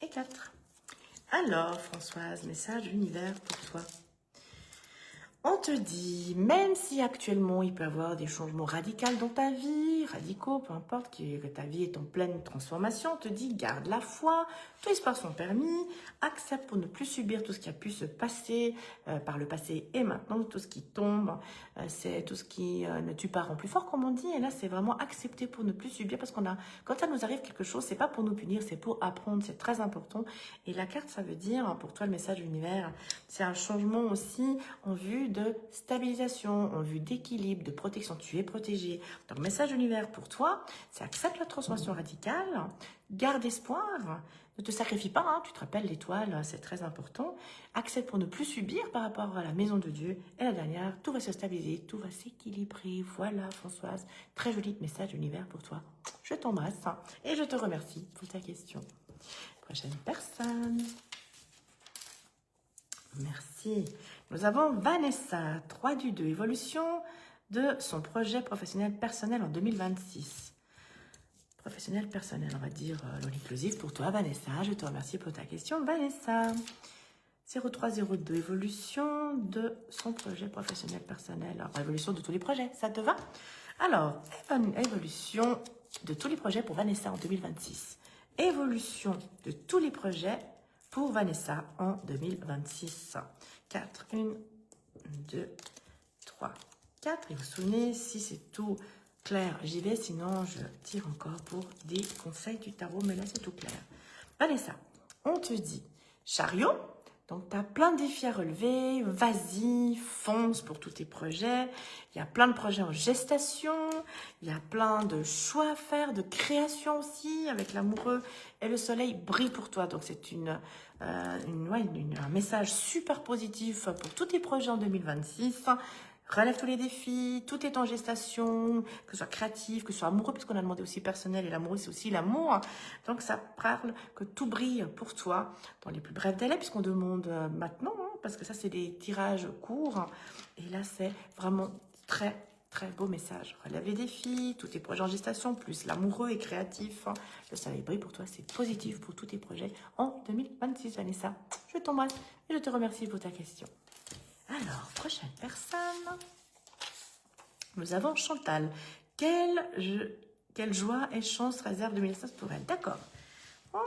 et 4. Alors, Françoise, message de l'univers pour toi. On te dit, même si actuellement il peut y avoir des changements radicaux dans ta vie, radicaux, peu importe, que ta vie est en pleine transformation, on te dit, garde la foi, tous les espoirs sont permis, accepte pour ne plus subir tout ce qui a pu se passer par le passé et maintenant, tout ce qui tombe, c'est tout ce qui ne tue pas rend plus fort, comme on dit, et là c'est vraiment accepter pour ne plus subir, parce quand ça nous arrive quelque chose, c'est pas pour nous punir, c'est pour apprendre, c'est très important, et la carte, ça veut dire, pour toi, le message de l'univers, c'est un changement aussi en vue de stabilisation, en vue d'équilibre, de protection. Tu es protégé. Donc, message de l'univers pour toi, c'est accepte la transformation radicale, garde espoir, ne te sacrifie pas, hein, tu te rappelles l'étoile, c'est très important. Accepte pour ne plus subir par rapport à la maison de Dieu. Et la dernière, tout va se stabiliser, tout va s'équilibrer. Voilà, Françoise, très joli message de l'univers pour toi. Je t'embrasse et je te remercie pour ta question. Prochaine personne. Merci. Nous avons Vanessa, 3 du 2, évolution de son projet professionnel personnel en 2026. Professionnel personnel, on va dire l'all-inclusive pour toi, Vanessa. Je te remercie pour ta question, Vanessa. 0302, évolution de son projet professionnel personnel. Alors, évolution de tous les projets, ça te va? Alors, évolution de tous les projets pour Vanessa en 2026. Évolution de tous les projets pour Vanessa en 2026. 4, 1, 2, 3, 4. Et vous vous souvenez, si c'est tout clair, j'y vais, sinon je tire encore pour des conseils du tarot, mais là c'est tout clair. Vanessa, on te dit chariot, donc tu as plein de défis à relever, vas-y, fonce pour tous tes projets. Il y a plein de projets en gestation, il y a plein de choix à faire, de création aussi, avec l'amoureux et le soleil brille pour toi. Donc c'est un message super positif pour tous tes projets en 2026. Relève tous les défis, tout est en gestation, que ce soit créatif, que ce soit amoureux, puisqu'on a demandé aussi personnel, et l'amoureux, c'est aussi l'amour. Donc, ça parle que tout brille pour toi dans les plus brefs délais, puisqu'on demande maintenant, hein, parce que ça, c'est des tirages courts. Et là, c'est vraiment très, très beau message. Relève les défis, tous tes projets en gestation, plus l'amoureux et créatif. Le soleil brille pour toi, c'est positif pour tous tes projets en 2026, Vanessa. Je t'embrasse et je te remercie pour ta question. Alors, prochaine personne, nous avons Chantal. Quelle joie et chance réserve 2016 pour elle? D'accord. Oh,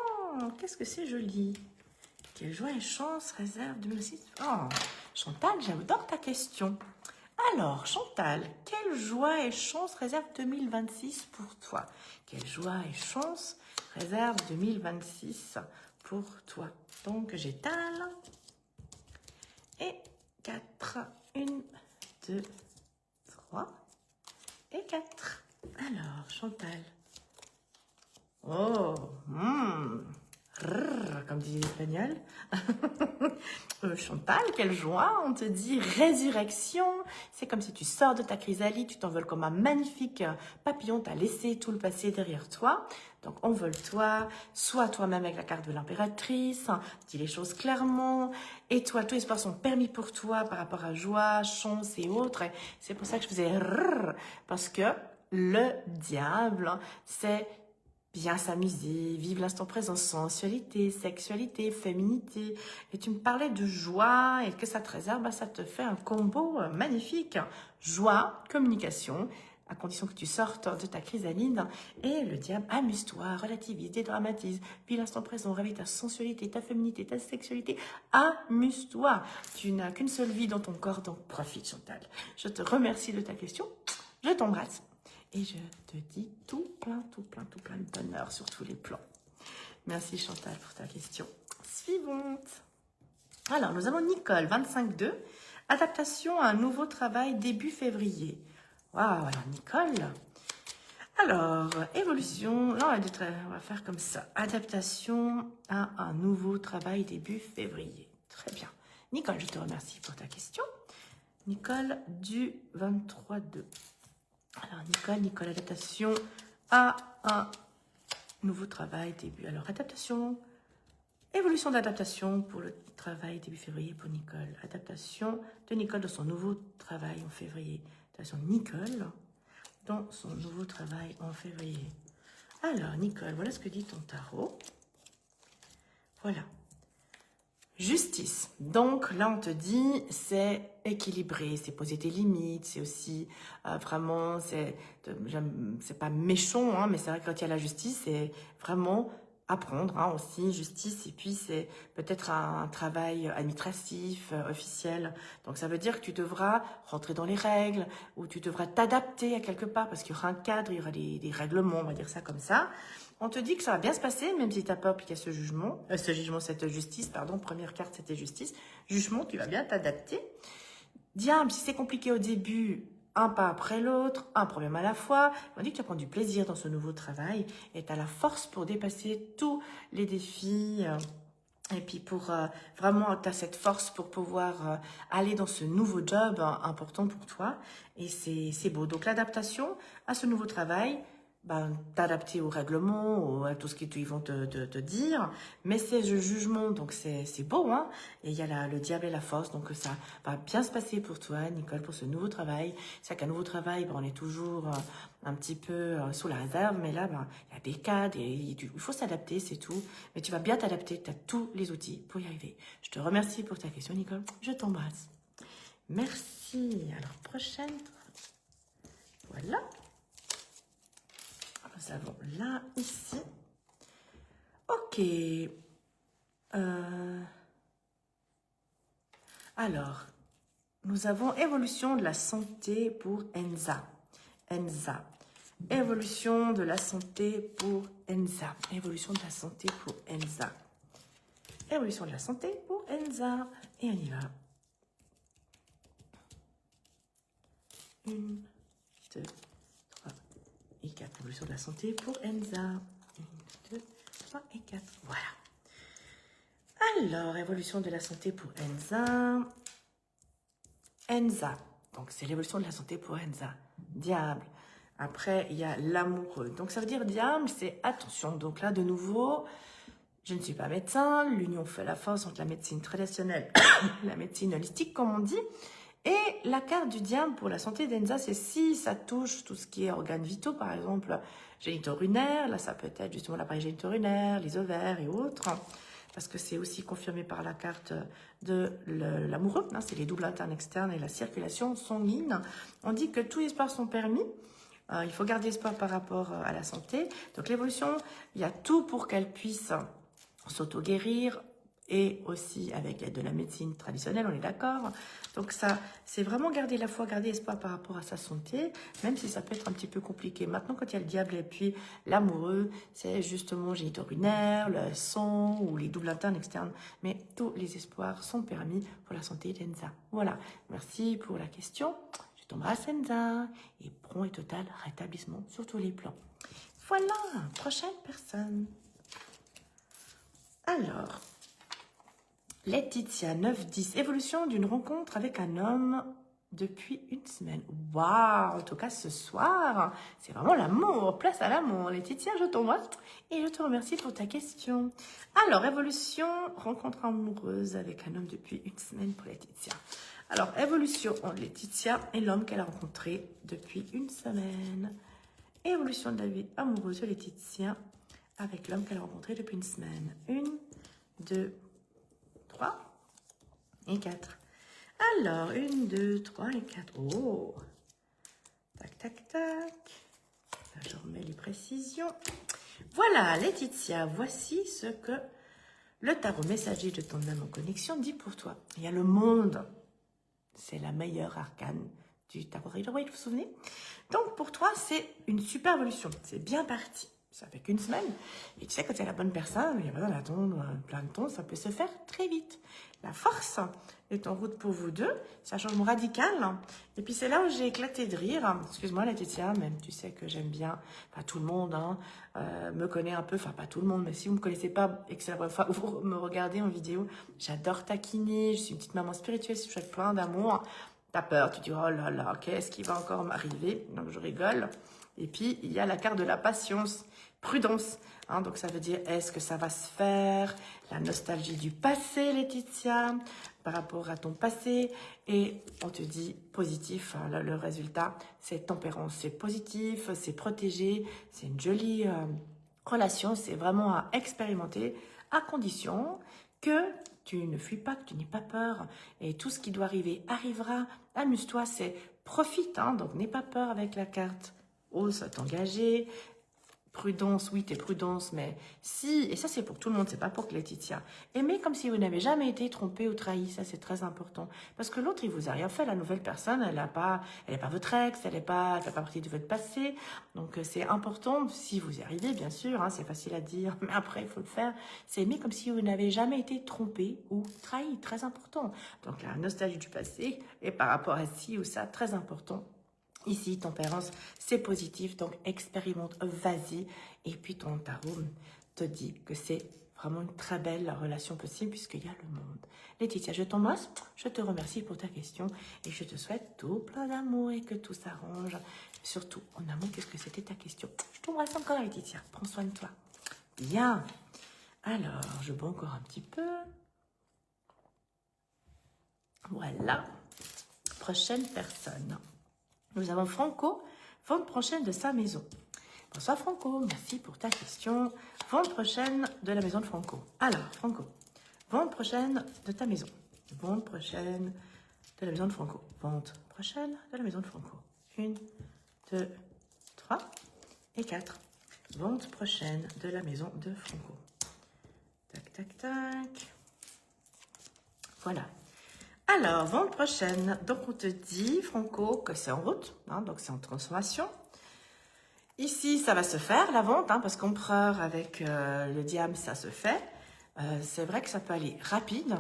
qu'est-ce que c'est joli. Quelle joie et chance réserve 2006? Oh, Chantal, j'adore ta question. Alors, Chantal, quelle joie et chance réserve 2026 pour toi? Quelle joie et chance réserve 2026 pour toi? Donc, j'étale. Et 4, 1, 2, 3 et 4. Alors, Chantal. Oh, comme disent les Espagnols. Chantal, quelle joie, on te dit résurrection. C'est comme si tu sors de ta chrysalide, tu t'envoles comme un magnifique papillon, tu as laissé tout le passé derrière toi. Donc, envole-toi, sois toi-même avec la carte de l'impératrice, dis les choses clairement. Et toi, tous les espoirs sont permis pour toi par rapport à joie, chance et autres. C'est pour ça que je faisais parce que le diable, c'est bien s'amuser, vivre l'instant présent, sensualité, sexualité, féminité. Et tu me parlais de joie et que ça te réserve, ça te fait un combo magnifique. Joie, communication, à condition que tu sortes de ta chrysalide. Et le diable, amuse-toi, relativise, dédramatise, vis l'instant présent, réveille ta sensualité, ta féminité, ta sexualité. Amuse-toi. Tu n'as qu'une seule vie dans ton corps, donc profite, Chantal. Je te remercie de ta question. Je t'embrasse. Et je te dis tout plein de bonheur sur tous les plans. Merci Chantal pour ta question. Suivante. Alors, nous avons Nicole, 25-2. Adaptation à un nouveau travail début février. Waouh, alors Nicole. Alors, évolution. Là, on va faire comme ça. Adaptation à un nouveau travail début février. Très bien. Nicole, je te remercie pour ta question. Nicole du 23-2. Alors, Nicole, adaptation à un nouveau travail début. Alors, adaptation, évolution d'adaptation pour le travail début février pour Nicole. Adaptation de Nicole dans son nouveau travail en février. Adaptation de Nicole dans son nouveau travail en février. Alors, Nicole, voilà ce que dit ton tarot. Voilà. Justice. Donc là, on te dit, c'est équilibré, c'est poser tes limites, c'est aussi vraiment, c'est pas méchant, hein, mais c'est vrai que quand il y a la justice, c'est vraiment apprendre hein, aussi, justice, et puis c'est peut-être un travail administratif, officiel. Donc ça veut dire que tu devras rentrer dans les règles, ou tu devras t'adapter à quelque part, parce qu'il y aura un cadre, il y aura des règlements, on va dire ça comme ça. On te dit que ça va bien se passer, même si tu as peur qu'il y a cette justice, pardon, première carte c'était justice. Jugement, tu vas bien t'adapter. Diable, si c'est compliqué au début, un pas après l'autre, un problème à la fois, on dit que tu vas prendre du plaisir dans ce nouveau travail et tu as la force pour dépasser tous les défis. Et puis pour vraiment, tu as cette force pour pouvoir aller dans ce nouveau job important pour toi. Et c'est beau. Donc l'adaptation à ce nouveau travail, ben, t'adapter aux règlements, à tout ce qu'ils vont te dire, mais c'est le jugement, donc c'est beau, hein. Et il y a le diable et la force, donc ça va bien se passer pour toi, Nicole, pour ce nouveau travail. C'est qu'un nouveau travail, ben, on est toujours un petit peu sous la réserve, mais là, ben, il y a des cadres, il faut s'adapter, c'est tout. Mais tu vas bien t'adapter, tu as tous les outils pour y arriver. Je te remercie pour ta question, Nicole. Je t'embrasse. Merci. Alors, prochaine. Voilà. Nous avons là, ici. Ok. Alors, nous avons évolution de la santé pour Enza. Enza. Évolution de la santé pour Enza. Évolution de la santé pour Enza. Évolution de la santé pour Enza. Et on y va. 1, 2, 3 et 4. Évolution de la santé pour Enza. 1, 2, 3 et 4. Voilà. Alors, évolution de la santé pour Enza. Enza. Donc, c'est l'évolution de la santé pour Enza. Diable. Après, il y a l'amoureux. Donc, ça veut dire diable, c'est attention. Donc là, de nouveau, je ne suis pas médecin. L'union fait la force entre la médecine traditionnelle et la médecine holistique, comme on dit. Et la carte du diable pour la santé d'Enza, c'est si ça touche tout ce qui est organes vitaux, par exemple, génito-urinaire. Là, ça peut être justement l'appareil génito-urinaire, les ovaires et autres. Parce que c'est aussi confirmé par la carte de l'amoureux. Hein, c'est les doubles internes-externes et la circulation sanguine. On dit que tous les sports sont permis. Il faut garder espoir par rapport à la santé. Donc l'évolution, il y a tout pour qu'elle puisse s'auto-guérir et aussi avec l'aide de la médecine traditionnelle, on est d'accord. Donc ça, c'est vraiment garder la foi, garder espoir par rapport à sa santé, même si ça peut être un petit peu compliqué. Maintenant, quand il y a le diable et puis l'amoureux, c'est justement génito-urinaire, le sang ou les doubles internes externes. Mais tous les espoirs sont permis pour la santé d'Enza. Voilà, merci pour la question. Je t'embrasse Enza et prompt et total rétablissement sur tous les plans. Voilà, prochaine personne. Alors, Laetitia, 9-10, évolution d'une rencontre avec un homme depuis une semaine. Waouh, en tout cas ce soir, c'est vraiment l'amour, place à l'amour. Laetitia, je t'embrasse et je te remercie pour ta question. Alors, évolution, rencontre amoureuse avec un homme depuis une semaine pour Laetitia. Alors, évolution entre Laetitia et l'homme qu'elle a rencontré depuis une semaine. Évolution de la vie amoureuse de Laetitia avec l'homme qu'elle a rencontré depuis une semaine. 1, 2, 3 et 4. Alors, 1, 2, 3 et 4. Oh! Tac, tac, tac. Là, je remets les précisions. Voilà, Laetitia, voici ce que le tarot messager de ton âme en connexion dit pour toi. Il y a le monde. C'est la meilleure arcane du tarot Rider-Waite, vous vous souvenez? Donc, pour toi, c'est une super évolution. C'est bien parti. Ça fait qu'une semaine. Et tu sais, quand il y a la bonne personne, il n'y a pas besoin d'attendre plein de temps, ça peut se faire très vite. La force est en route pour vous deux. C'est un changement radical. Et puis, c'est là où j'ai éclaté de rire. Excuse-moi, Laetitia, même tu sais que j'aime bien, enfin, tout le monde me connaît un peu, enfin, pas tout le monde, mais si vous ne me connaissez pas et que c'est la première fois que vous me regardez en vidéo, j'adore taquiner. Je suis une petite maman spirituelle, je souhaite plein d'amour. Tu as peur, tu dis, oh là là, qu'est-ce qui va encore m'arriver? Donc, je rigole. Et puis, il y a la carte de la patience, prudence. Hein, donc, ça veut dire, est-ce que ça va se faire? La nostalgie du passé, Laetitia, par rapport à ton passé. Et on te dit positif. Hein, le résultat, c'est tempérance. C'est positif, c'est protégé. C'est une jolie relation. C'est vraiment à expérimenter à condition que tu ne fuis pas, que tu n'aies pas peur. Et tout ce qui doit arriver arrivera. Amuse-toi, c'est profite. Hein, donc, n'aie pas peur avec la carte. Ose t'engager. Prudence, oui, t'es prudence, mais si, et ça c'est pour tout le monde, c'est pas pour que Laetitia. Aimez comme si vous n'avez jamais été trompé ou trahi, ça c'est très important. Parce que l'autre, il vous a rien fait, la nouvelle personne, elle n'est pas votre ex, elle fait pas partie de votre passé. Donc c'est important, si vous y arrivez, bien sûr, hein, c'est facile à dire, mais après il faut le faire. C'est aimer comme si vous n'avez jamais été trompé ou trahi, très important. Donc la nostalgie du passé, et par rapport à ci ou ça, très important. Ici, tempérance, c'est positif, donc expérimente, vas-y. Et puis ton tarot te dit que c'est vraiment une très belle relation possible puisqu'il y a le monde. Laetitia, je t'embrasse, je te remercie pour ta question et je te souhaite tout plein d'amour et que tout s'arrange. Surtout en amour, qu'est-ce que c'était ta question? Je t'embrasse encore, Laetitia, prends soin de toi. Bien, alors je bois encore un petit peu. Voilà, prochaine personne. Nous avons Franco, vente prochaine de sa maison. Bonsoir Franco, merci pour ta question. Vente prochaine de la maison de Franco. Alors Franco, vente prochaine de ta maison. Vente prochaine de la maison de Franco. Vente prochaine de la maison de Franco. 1, 2, 3 et 4. Vente prochaine de la maison de Franco. Tac, tac, tac. Voilà. Alors, vente prochaine. Donc, on te dit, Franco, que c'est en route. Hein, donc, c'est en transformation. Ici, ça va se faire, la vente, hein, parce qu'empereur avec le diable, ça se fait. C'est vrai que ça peut aller rapide.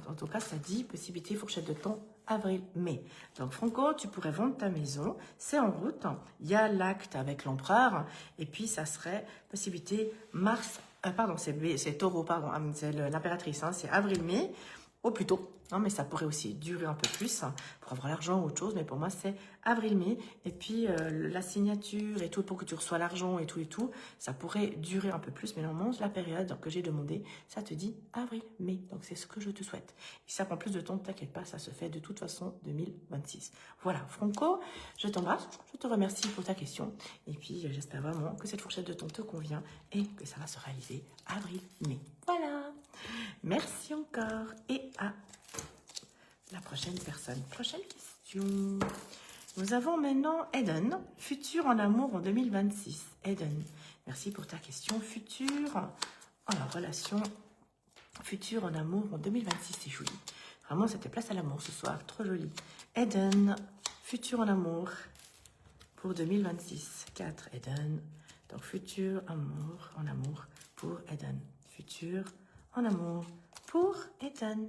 En tout cas, ça dit possibilité fourchette de temps avril-mai. Donc, Franco, tu pourrais vendre ta maison. C'est en route. Il y a l'acte avec l'empereur. Et puis, ça serait possibilité mars. Pardon, c'est taureau, pardon. C'est l'impératrice. Hein, c'est avril-mai. Au plus tôt, non, mais ça pourrait aussi durer un peu plus pour avoir l'argent ou autre chose, mais pour moi c'est avril-mai, et puis la signature et tout, pour que tu reçois l'argent et tout, ça pourrait durer un peu plus, mais normalement la période que j'ai demandé, ça te dit avril-mai, donc c'est ce que je te souhaite. Si ça prend plus de temps, ne t'inquiète pas, ça se fait de toute façon 2026. Voilà, Franco, je t'embrasse, je te remercie pour ta question, et puis j'espère vraiment que cette fourchette de temps te convient et que ça va se réaliser avril-mai. Voilà. Merci encore et à la prochaine personne. Prochaine question. Nous avons maintenant Eden, futur en amour en 2026. Eden, merci pour ta question. Futur en relation, futur en amour en 2026, c'est joli. Vraiment, c'était place à l'amour ce soir, trop joli. Eden, futur en amour pour 2026. 4, Eden. Donc, futur amour en amour pour Eden. Futur en amour pour Eden.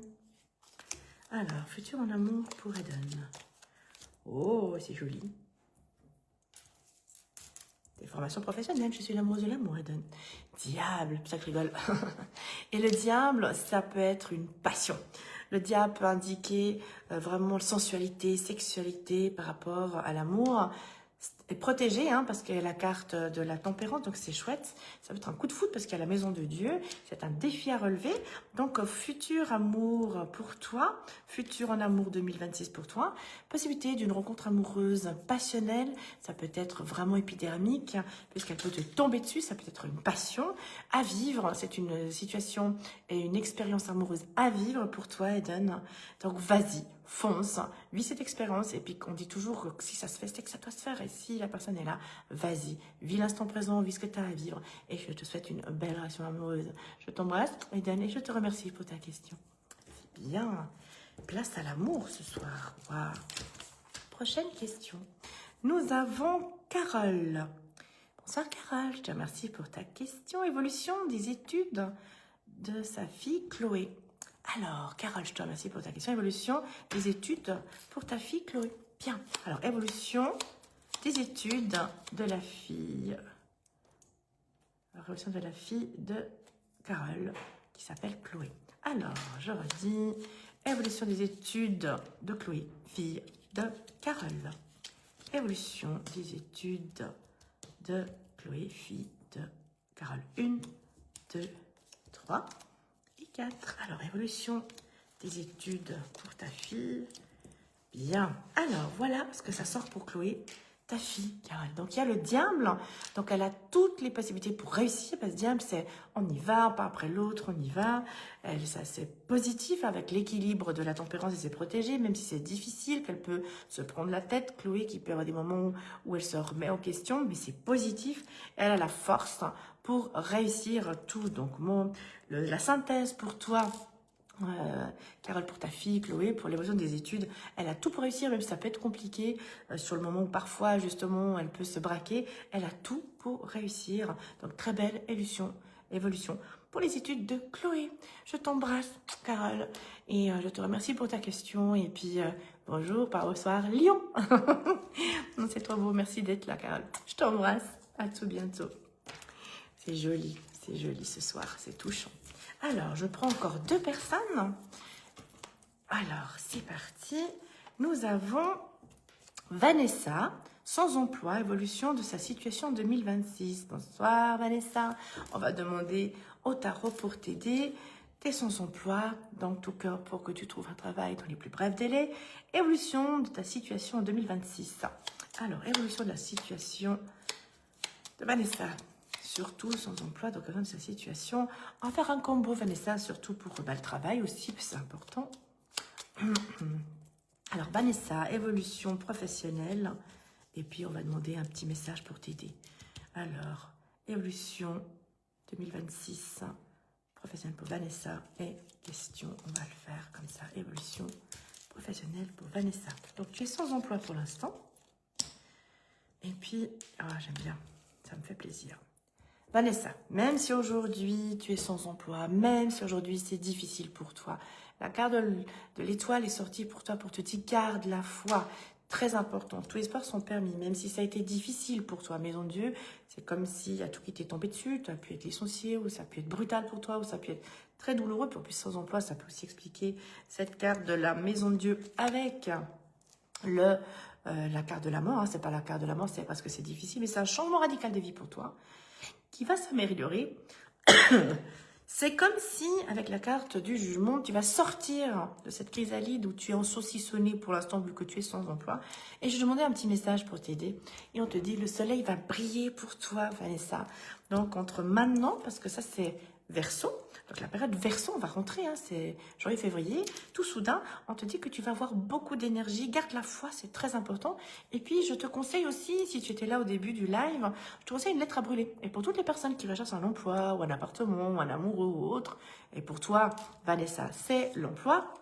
Alors, futur en amour pour Eden. Oh, c'est joli. Des formations professionnelles, je suis l'amoureuse de l'amour, Eden. Diable, ça que je rigole. Et le diable, ça peut être une passion. Le diable peut indiquer vraiment sensualité, sexualité par rapport à l'amour. Et protégé, hein, parce qu'il y a la carte de la tempérance, donc c'est chouette. Ça peut être un coup de foudre parce qu'il y a la maison de Dieu. C'est un défi à relever. Donc, futur amour pour toi, futur en amour 2026 pour toi. Possibilité d'une rencontre amoureuse passionnelle. Ça peut être vraiment épidermique, puisqu'elle peut te tomber dessus. Ça peut être une passion à vivre. C'est une situation et une expérience amoureuse à vivre pour toi, Eden. Donc, vas-y. Fonce, vis cette expérience, et puis on dit toujours que si ça se fait, c'est que ça doit se faire, et si la personne est là, vas-y, vis l'instant présent, vis ce que tu as à vivre, et je te souhaite une belle relation amoureuse. Je t'embrasse, Eden, et je te remercie pour ta question. C'est bien, place à l'amour ce soir. Wow. Prochaine question. Nous avons Carole. Bonsoir Carole, je te remercie pour ta question. Évolution des études de sa fille Chloé. Alors, Carole, je te remercie pour ta question. Évolution des études pour ta fille Chloé. Bien. Alors, évolution des études de la fille. Évolution de la fille de Carole, qui s'appelle Chloé. Alors, je redis. Évolution des études de Chloé, fille de Carole. Évolution des études de Chloé, fille de Carole. 1, 2, 3 et 4. Alors, évolution des études pour ta fille. Bien. Alors, voilà ce que ça sort pour Chloé, ta fille, Carole. Donc, il y a le diable. Donc, elle a toutes les possibilités pour réussir. Parce que diable, c'est on y va, pas après l'autre, on y va. Elle, ça, c'est positif avec l'équilibre de la tempérance et c'est protégé, même si c'est difficile, qu'elle peut se prendre la tête. Chloé, qui peut avoir des moments où elle se remet en question, mais c'est positif. Elle a la force pour réussir tout. Donc, la synthèse pour toi, Carole, pour ta fille, Chloé, pour l'évolution des études, elle a tout pour réussir, même si ça peut être compliqué, sur le moment où parfois, justement, elle peut se braquer, elle a tout pour réussir. Donc, très belle évolution pour les études de Chloé. Je t'embrasse, Carole, et je te remercie pour ta question, et puis, bonjour, par au soir, Lyon. C'est trop beau, merci d'être là, Carole. Je t'embrasse, à tout bientôt. C'est joli ce soir, c'est touchant. Alors, je prends encore 2 personnes. Alors, c'est parti. Nous avons Vanessa, sans emploi, évolution de sa situation en 2026. Bonsoir, Vanessa. On va demander au tarot pour t'aider. T'es sans emploi, dans tout cœur pour que tu trouves un travail dans les plus brefs délais. Évolution de ta situation en 2026. Alors, évolution de la situation de Vanessa. Surtout sans emploi, donc avant de sa situation. On va faire un combo, Vanessa, surtout pour le travail aussi, c'est important. Alors, Vanessa, évolution professionnelle. Et puis, on va demander un petit message pour t'aider. Alors, évolution 2026, professionnelle pour Vanessa. Et question, on va le faire comme ça. Évolution professionnelle pour Vanessa. Donc, tu es sans emploi pour l'instant. Et puis, j'aime bien, ça me fait plaisir. Vanessa, même si aujourd'hui tu es sans emploi, même si aujourd'hui c'est difficile pour toi, la carte de l'étoile est sortie pour toi pour te dire garde la foi, très important. Tous les espoirs sont permis, même si ça a été difficile pour toi. Maison de Dieu, c'est comme s'il y a tout qui t'est tombé dessus, tu as pu être licencié, ou ça a pu être brutal pour toi, ou ça a pu être très douloureux. Puis en plus sans emploi, ça peut aussi expliquer cette carte de la Maison de Dieu avec la carte de la mort. C'est pas la carte de la mort, c'est parce que c'est difficile, mais c'est un changement radical de vie pour toi qui va s'améliorer. C'est comme si, avec la carte du jugement, tu vas sortir de cette chrysalide où tu es en saucissonné pour l'instant, vu que tu es sans emploi. Et je demandais un petit message pour t'aider. Et on te dit, le soleil va briller pour toi, Vanessa. Donc, entre maintenant, parce que ça, c'est Verseau. Donc, la période Verseau, on va rentrer, c'est janvier-février. Tout soudain, on te dit que tu vas avoir beaucoup d'énergie. Garde la foi, c'est très important. Et puis, je te conseille aussi, si tu étais là au début du live, je te conseille une lettre à brûler. Et pour toutes les personnes qui recherchent un emploi, ou un appartement, ou un amoureux, ou autre, et pour toi, Vanessa, c'est l'emploi,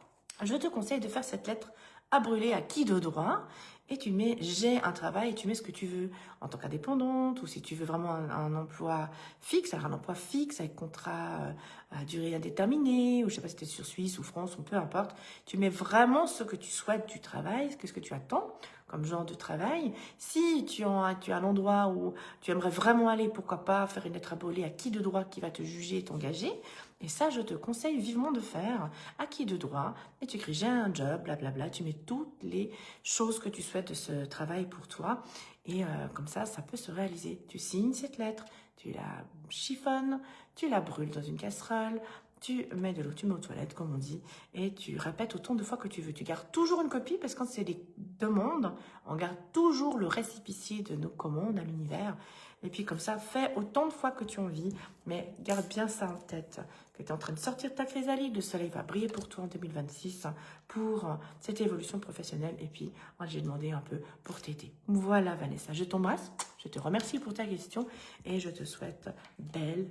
je te conseille de faire cette lettre à brûler à qui de droit. Et tu mets « j'ai un travail » et tu mets ce que tu veux en tant qu'indépendante ou si tu veux vraiment un emploi fixe, alors un emploi fixe avec contrat à durée indéterminée ou je sais pas si tu es sur Suisse ou France ou peu importe. Tu mets vraiment ce que tu souhaites du travail, qu'est-ce que tu attends comme genre de travail. Si tu as un endroit où tu aimerais vraiment aller, pourquoi pas faire une lettre à brûler à qui de droit qui va te juger et t'engager. Et ça, je te conseille vivement de faire à qui de droit. Et tu écris « j'ai un job », blablabla. Tu mets toutes les choses que tu souhaites de ce travail pour toi. Et comme ça peut se réaliser. Tu signes cette lettre, tu la chiffonnes, tu la brûles dans une casserole, tu mets de l'eau, tu mets aux toilettes, comme on dit, et tu répètes autant de fois que tu veux. Tu gardes toujours une copie, parce que quand c'est des demandes, on garde toujours le récépissé de nos commandes à l'univers. Et puis comme ça, fais autant de fois que tu en envie, mais garde bien ça en tête, que tu es en train de sortir de ta chrysalide, le soleil va briller pour toi en 2026 pour cette évolution professionnelle. Et puis, moi, j'ai demandé un peu pour t'aider. Voilà, Vanessa, je t'embrasse, je te remercie pour ta question et je te souhaite belle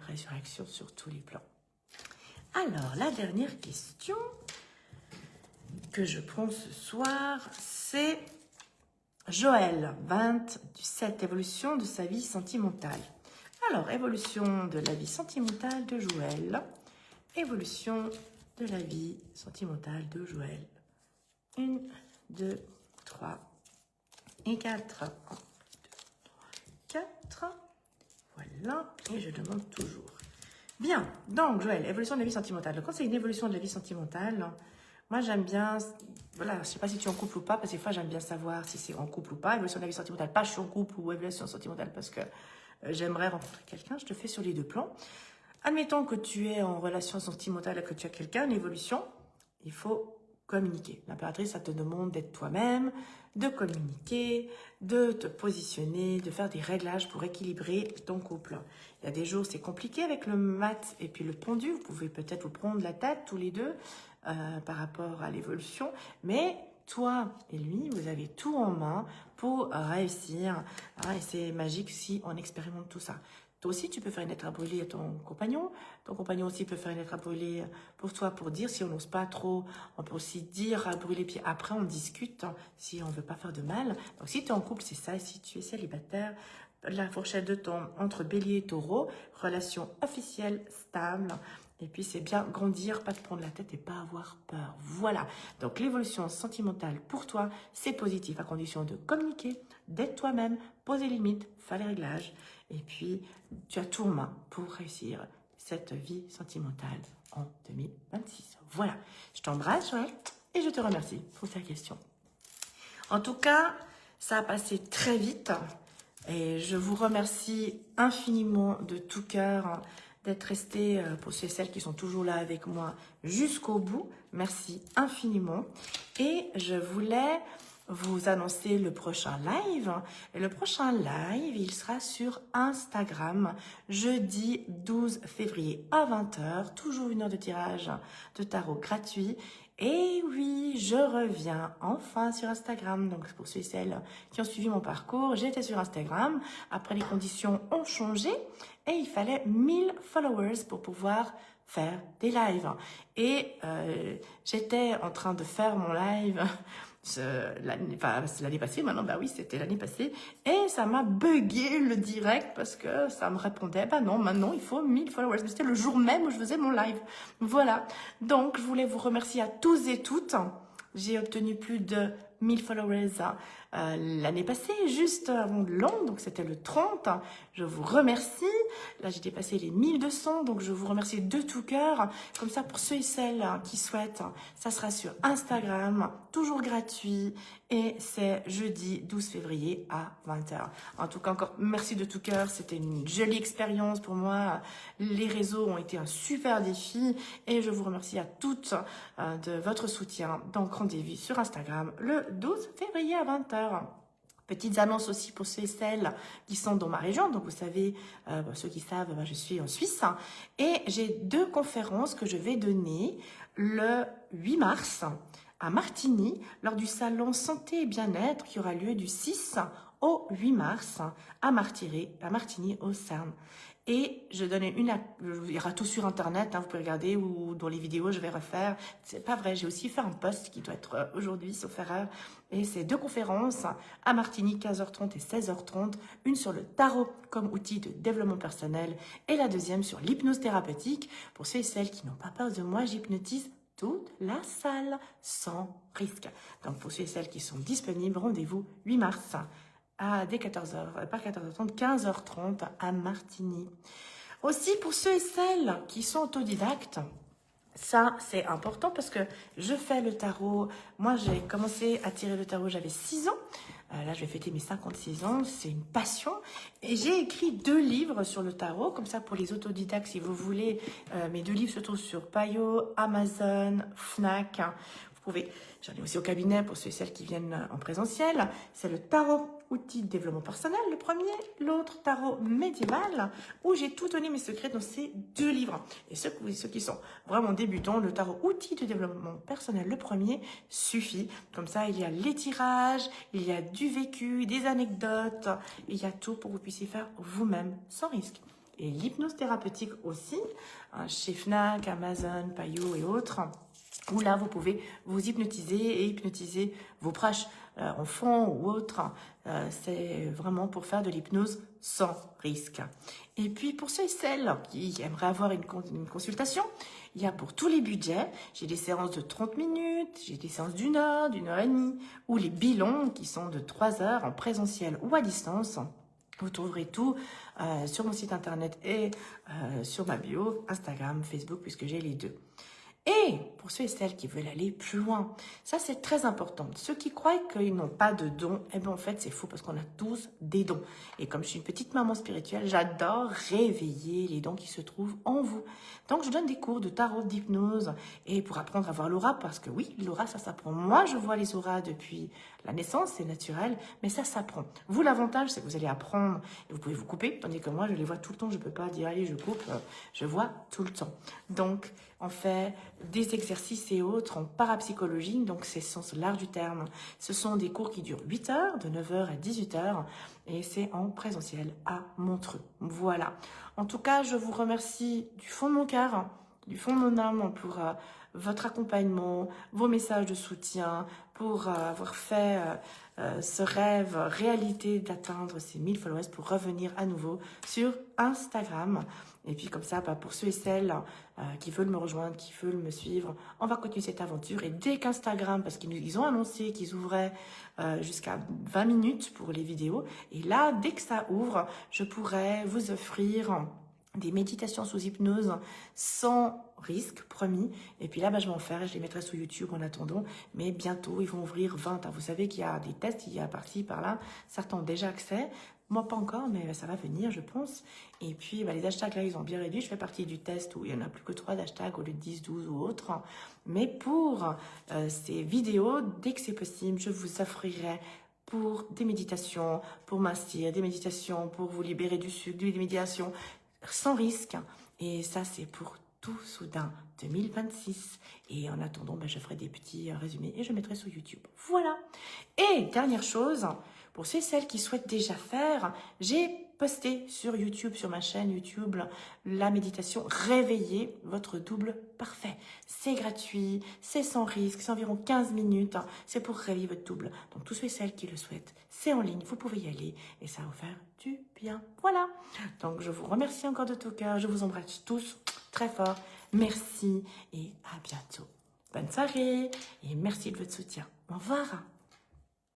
résurrection sur tous les plans. Alors, la dernière question que je prends ce soir, c'est Joël, 27, évolution de sa vie sentimentale. Alors, évolution de la vie sentimentale de Joël. Évolution de la vie sentimentale de Joël. 1, 2, 3 et 4. 1, 2, 3, 4. Voilà, et je demande toujours. Bien, donc Joël, évolution de la vie sentimentale. Donc, quand c'est une évolution de la vie sentimentale, Moi, j'aime bien, voilà, je sais pas si tu es en couple ou pas, parce que des fois, j'aime bien savoir si c'est en couple ou pas. Évolution de la vie sentimentale, pas je suis en couple ou évaluation sentimentale, parce que j'aimerais rencontrer quelqu'un. Je te fais sur les deux plans. Admettons que tu es en relation sentimentale et que tu as quelqu'un, une évolution, il faut communiquer. L'impératrice, ça te demande d'être toi-même, de communiquer, de te positionner, de faire des réglages pour équilibrer ton couple. Il y a des jours, c'est compliqué avec le mat et puis le pendu. Vous pouvez peut-être vous prendre la tête tous les deux par rapport à l'évolution. Mais toi et lui, vous avez tout en main pour réussir. Et c'est magique si on expérimente tout ça. Toi aussi, tu peux faire une lettre à brûler à ton compagnon. Ton compagnon aussi peut faire une lettre à brûler pour toi, pour dire si on n'ose pas trop. On peut aussi dire à brûler, puis après on discute si on ne veut pas faire de mal. Donc si tu es en couple, c'est ça. Et si tu es célibataire, la fourchette de ton entre bélier et taureau, relation officielle, stable. Et puis c'est bien grandir, pas te prendre la tête et pas avoir peur. Voilà. Donc l'évolution sentimentale pour toi, c'est positif à condition de communiquer, d'être toi-même, poser les limites, faire les réglages. Et puis, tu as tout en main pour réussir cette vie sentimentale en 2026. Voilà, je t'embrasse, Joël, et je te remercie pour ta question. En tout cas, ça a passé très vite et je vous remercie infiniment de tout cœur d'être restés, pour ceux et celles qui sont toujours là avec moi jusqu'au bout. Merci infiniment. Et je voulais vous annoncer le prochain live. Et le prochain live, il sera sur Instagram, jeudi 12 février à 20h. Toujours 1 heure de tirage de tarot gratuit. Et oui, je reviens enfin sur Instagram. Donc pour ceux et celles qui ont suivi mon parcours, j'étais sur Instagram. Après, les conditions ont changé et il fallait 1000 followers pour pouvoir faire des lives. Et j'étais en train de faire mon live l'année passée, maintenant, bah oui, c'était l'année passée, et ça m'a bugué le direct parce que ça me répondait, bah non, maintenant il faut 1000 followers, mais c'était le jour même où je faisais mon live. Voilà, donc je voulais vous remercier à tous et toutes. J'ai obtenu plus de 1000 followers l'année passée, juste avant de l'an, donc c'était le 30. Je vous remercie. Là, j'ai dépassé les 1200, donc je vous remercie de tout cœur. Comme ça, pour ceux et celles qui souhaitent, ça sera sur Instagram, toujours gratuit, et c'est jeudi 12 février à 20h. En tout cas, encore merci de tout cœur. C'était une jolie expérience pour moi. Les réseaux ont été un super défi, et je vous remercie à toutes de votre soutien. Donc, rendez-vous sur Instagram le 12 février à 20h. Petites annonces aussi pour ceux et celles qui sont dans ma région. Donc, vous savez, ceux qui savent, je suis en Suisse. Et j'ai 2 conférences que je vais donner le 8 mars à Martigny, lors du salon Santé et Bien-être qui aura lieu du 6 au 8 mars à Martigny, au CERN. Et je donnais il y aura tout sur Internet, vous pouvez regarder, ou dans les vidéos, je vais refaire. C'est pas vrai, j'ai aussi fait un post qui doit être aujourd'hui, sauf erreur. Et c'est 2 conférences à Martigny, 15h30 et 16h30. Une sur le tarot comme outil de développement personnel et la deuxième sur l'hypnose thérapeutique. Pour ceux et celles qui n'ont pas peur de moi, j'hypnotise toute la salle sans risque. Donc pour ceux et celles qui sont disponibles, rendez-vous 8 mars. Dès 14h, pas 14h30, 15h30 à Martigny. Aussi, pour ceux et celles qui sont autodidactes, ça, c'est important parce que je fais le tarot. Moi, j'ai commencé à tirer le tarot, j'avais 6 ans. Là, je vais fêter mes 56 ans. C'est une passion. Et j'ai écrit 2 livres sur le tarot. Comme ça, pour les autodidactes, si vous voulez, mes 2 livres se trouvent sur Payot, Amazon, Fnac. J'en ai aussi au cabinet pour ceux et celles qui viennent en présentiel. C'est le tarot outil de développement personnel, le premier, l'autre tarot médiéval, où j'ai tout donné mes secrets dans ces 2 livres. Et ceux qui sont vraiment débutants, le tarot outil de développement personnel, le premier, suffit. Comme ça, il y a les tirages, il y a du vécu, des anecdotes, il y a tout pour que vous puissiez faire vous-même sans risque. Et l'hypnose thérapeutique aussi, chez Fnac, Amazon, Payot et autres, où là, vous pouvez vous hypnotiser et hypnotiser vos proches, enfants ou autres. C'est vraiment pour faire de l'hypnose sans risque. Et puis, pour ceux et celles qui aimeraient avoir une consultation, il y a pour tous les budgets, j'ai des séances de 30 minutes, j'ai des séances d'1 heure, d'1 heure et demie, ou les bilans qui sont de 3 heures en présentiel ou à distance. Vous trouverez tout sur mon site internet et sur ma bio, Instagram, Facebook, puisque j'ai les 2. Et pour ceux et celles qui veulent aller plus loin, ça c'est très important. Ceux qui croient qu'ils n'ont pas de dons, eh bien en fait c'est faux parce qu'on a tous des dons. Et comme je suis une petite maman spirituelle, j'adore réveiller les dons qui se trouvent en vous. Donc je donne des cours de tarot, d'hypnose et pour apprendre à voir l'aura parce que oui, l'aura ça s'apprend. Moi je vois les auras depuis la naissance, c'est naturel, mais ça s'apprend. Vous l'avantage c'est que vous allez apprendre et vous pouvez vous couper, tandis que moi je les vois tout le temps, je ne peux pas dire allez je coupe, je vois tout le temps. Donc on fait des exercices et autres en parapsychologie, donc c'est sens l'art du terme. Ce sont des cours qui durent 8 heures, de 9 heures à 18 heures, et c'est en présentiel à Montreux. Voilà. En tout cas, je vous remercie du fond de mon cœur, du fond de mon âme pour votre accompagnement, vos messages de soutien, pour avoir fait ce rêve réalité d'atteindre ces 1000 followers pour revenir à nouveau sur Instagram. Et puis comme ça, pour ceux et celles qui veulent me rejoindre, qui veulent me suivre, on va continuer cette aventure. Et dès qu'Instagram, parce qu'ils ont annoncé qu'ils ouvraient jusqu'à 20 minutes pour les vidéos, et là, dès que ça ouvre, je pourrais vous offrir des méditations sous hypnose sans risque, promis. Et puis là, je vais en faire et je les mettrai sur YouTube en attendant. Mais bientôt, ils vont ouvrir 20. Vous savez qu'il y a des tests, il y a par-ci, par-là. Certains ont déjà accès. Moi, pas encore, mais ça va venir, je pense. Et puis, les hashtags, là, ils ont bien réduit. Je fais partie du test où il n'y en a plus que 3 hashtags au lieu de 10, 12 ou autres. Mais pour ces vidéos, dès que c'est possible, je vous offrirai pour des méditations, pour mincir, des méditations pour vous libérer du sucre, des méditations sans risque. Et ça, c'est pour tout soudain 2026. Et en attendant, je ferai des petits résumés et je mettrai sur YouTube. Voilà. Et dernière chose, pour ceux et celles qui souhaitent déjà faire, j'ai posté sur YouTube, sur ma chaîne YouTube, la méditation Réveiller votre double parfait. C'est gratuit, c'est sans risque, c'est environ 15 minutes. C'est pour réveiller votre double. Donc tous ceux et celles qui le souhaitent, c'est en ligne, vous pouvez y aller et ça va vous faire du bien. Voilà. Donc je vous remercie encore de tout cœur. Je vous embrasse tous très fort. Merci et à bientôt. Bonne soirée et merci de votre soutien. Au revoir.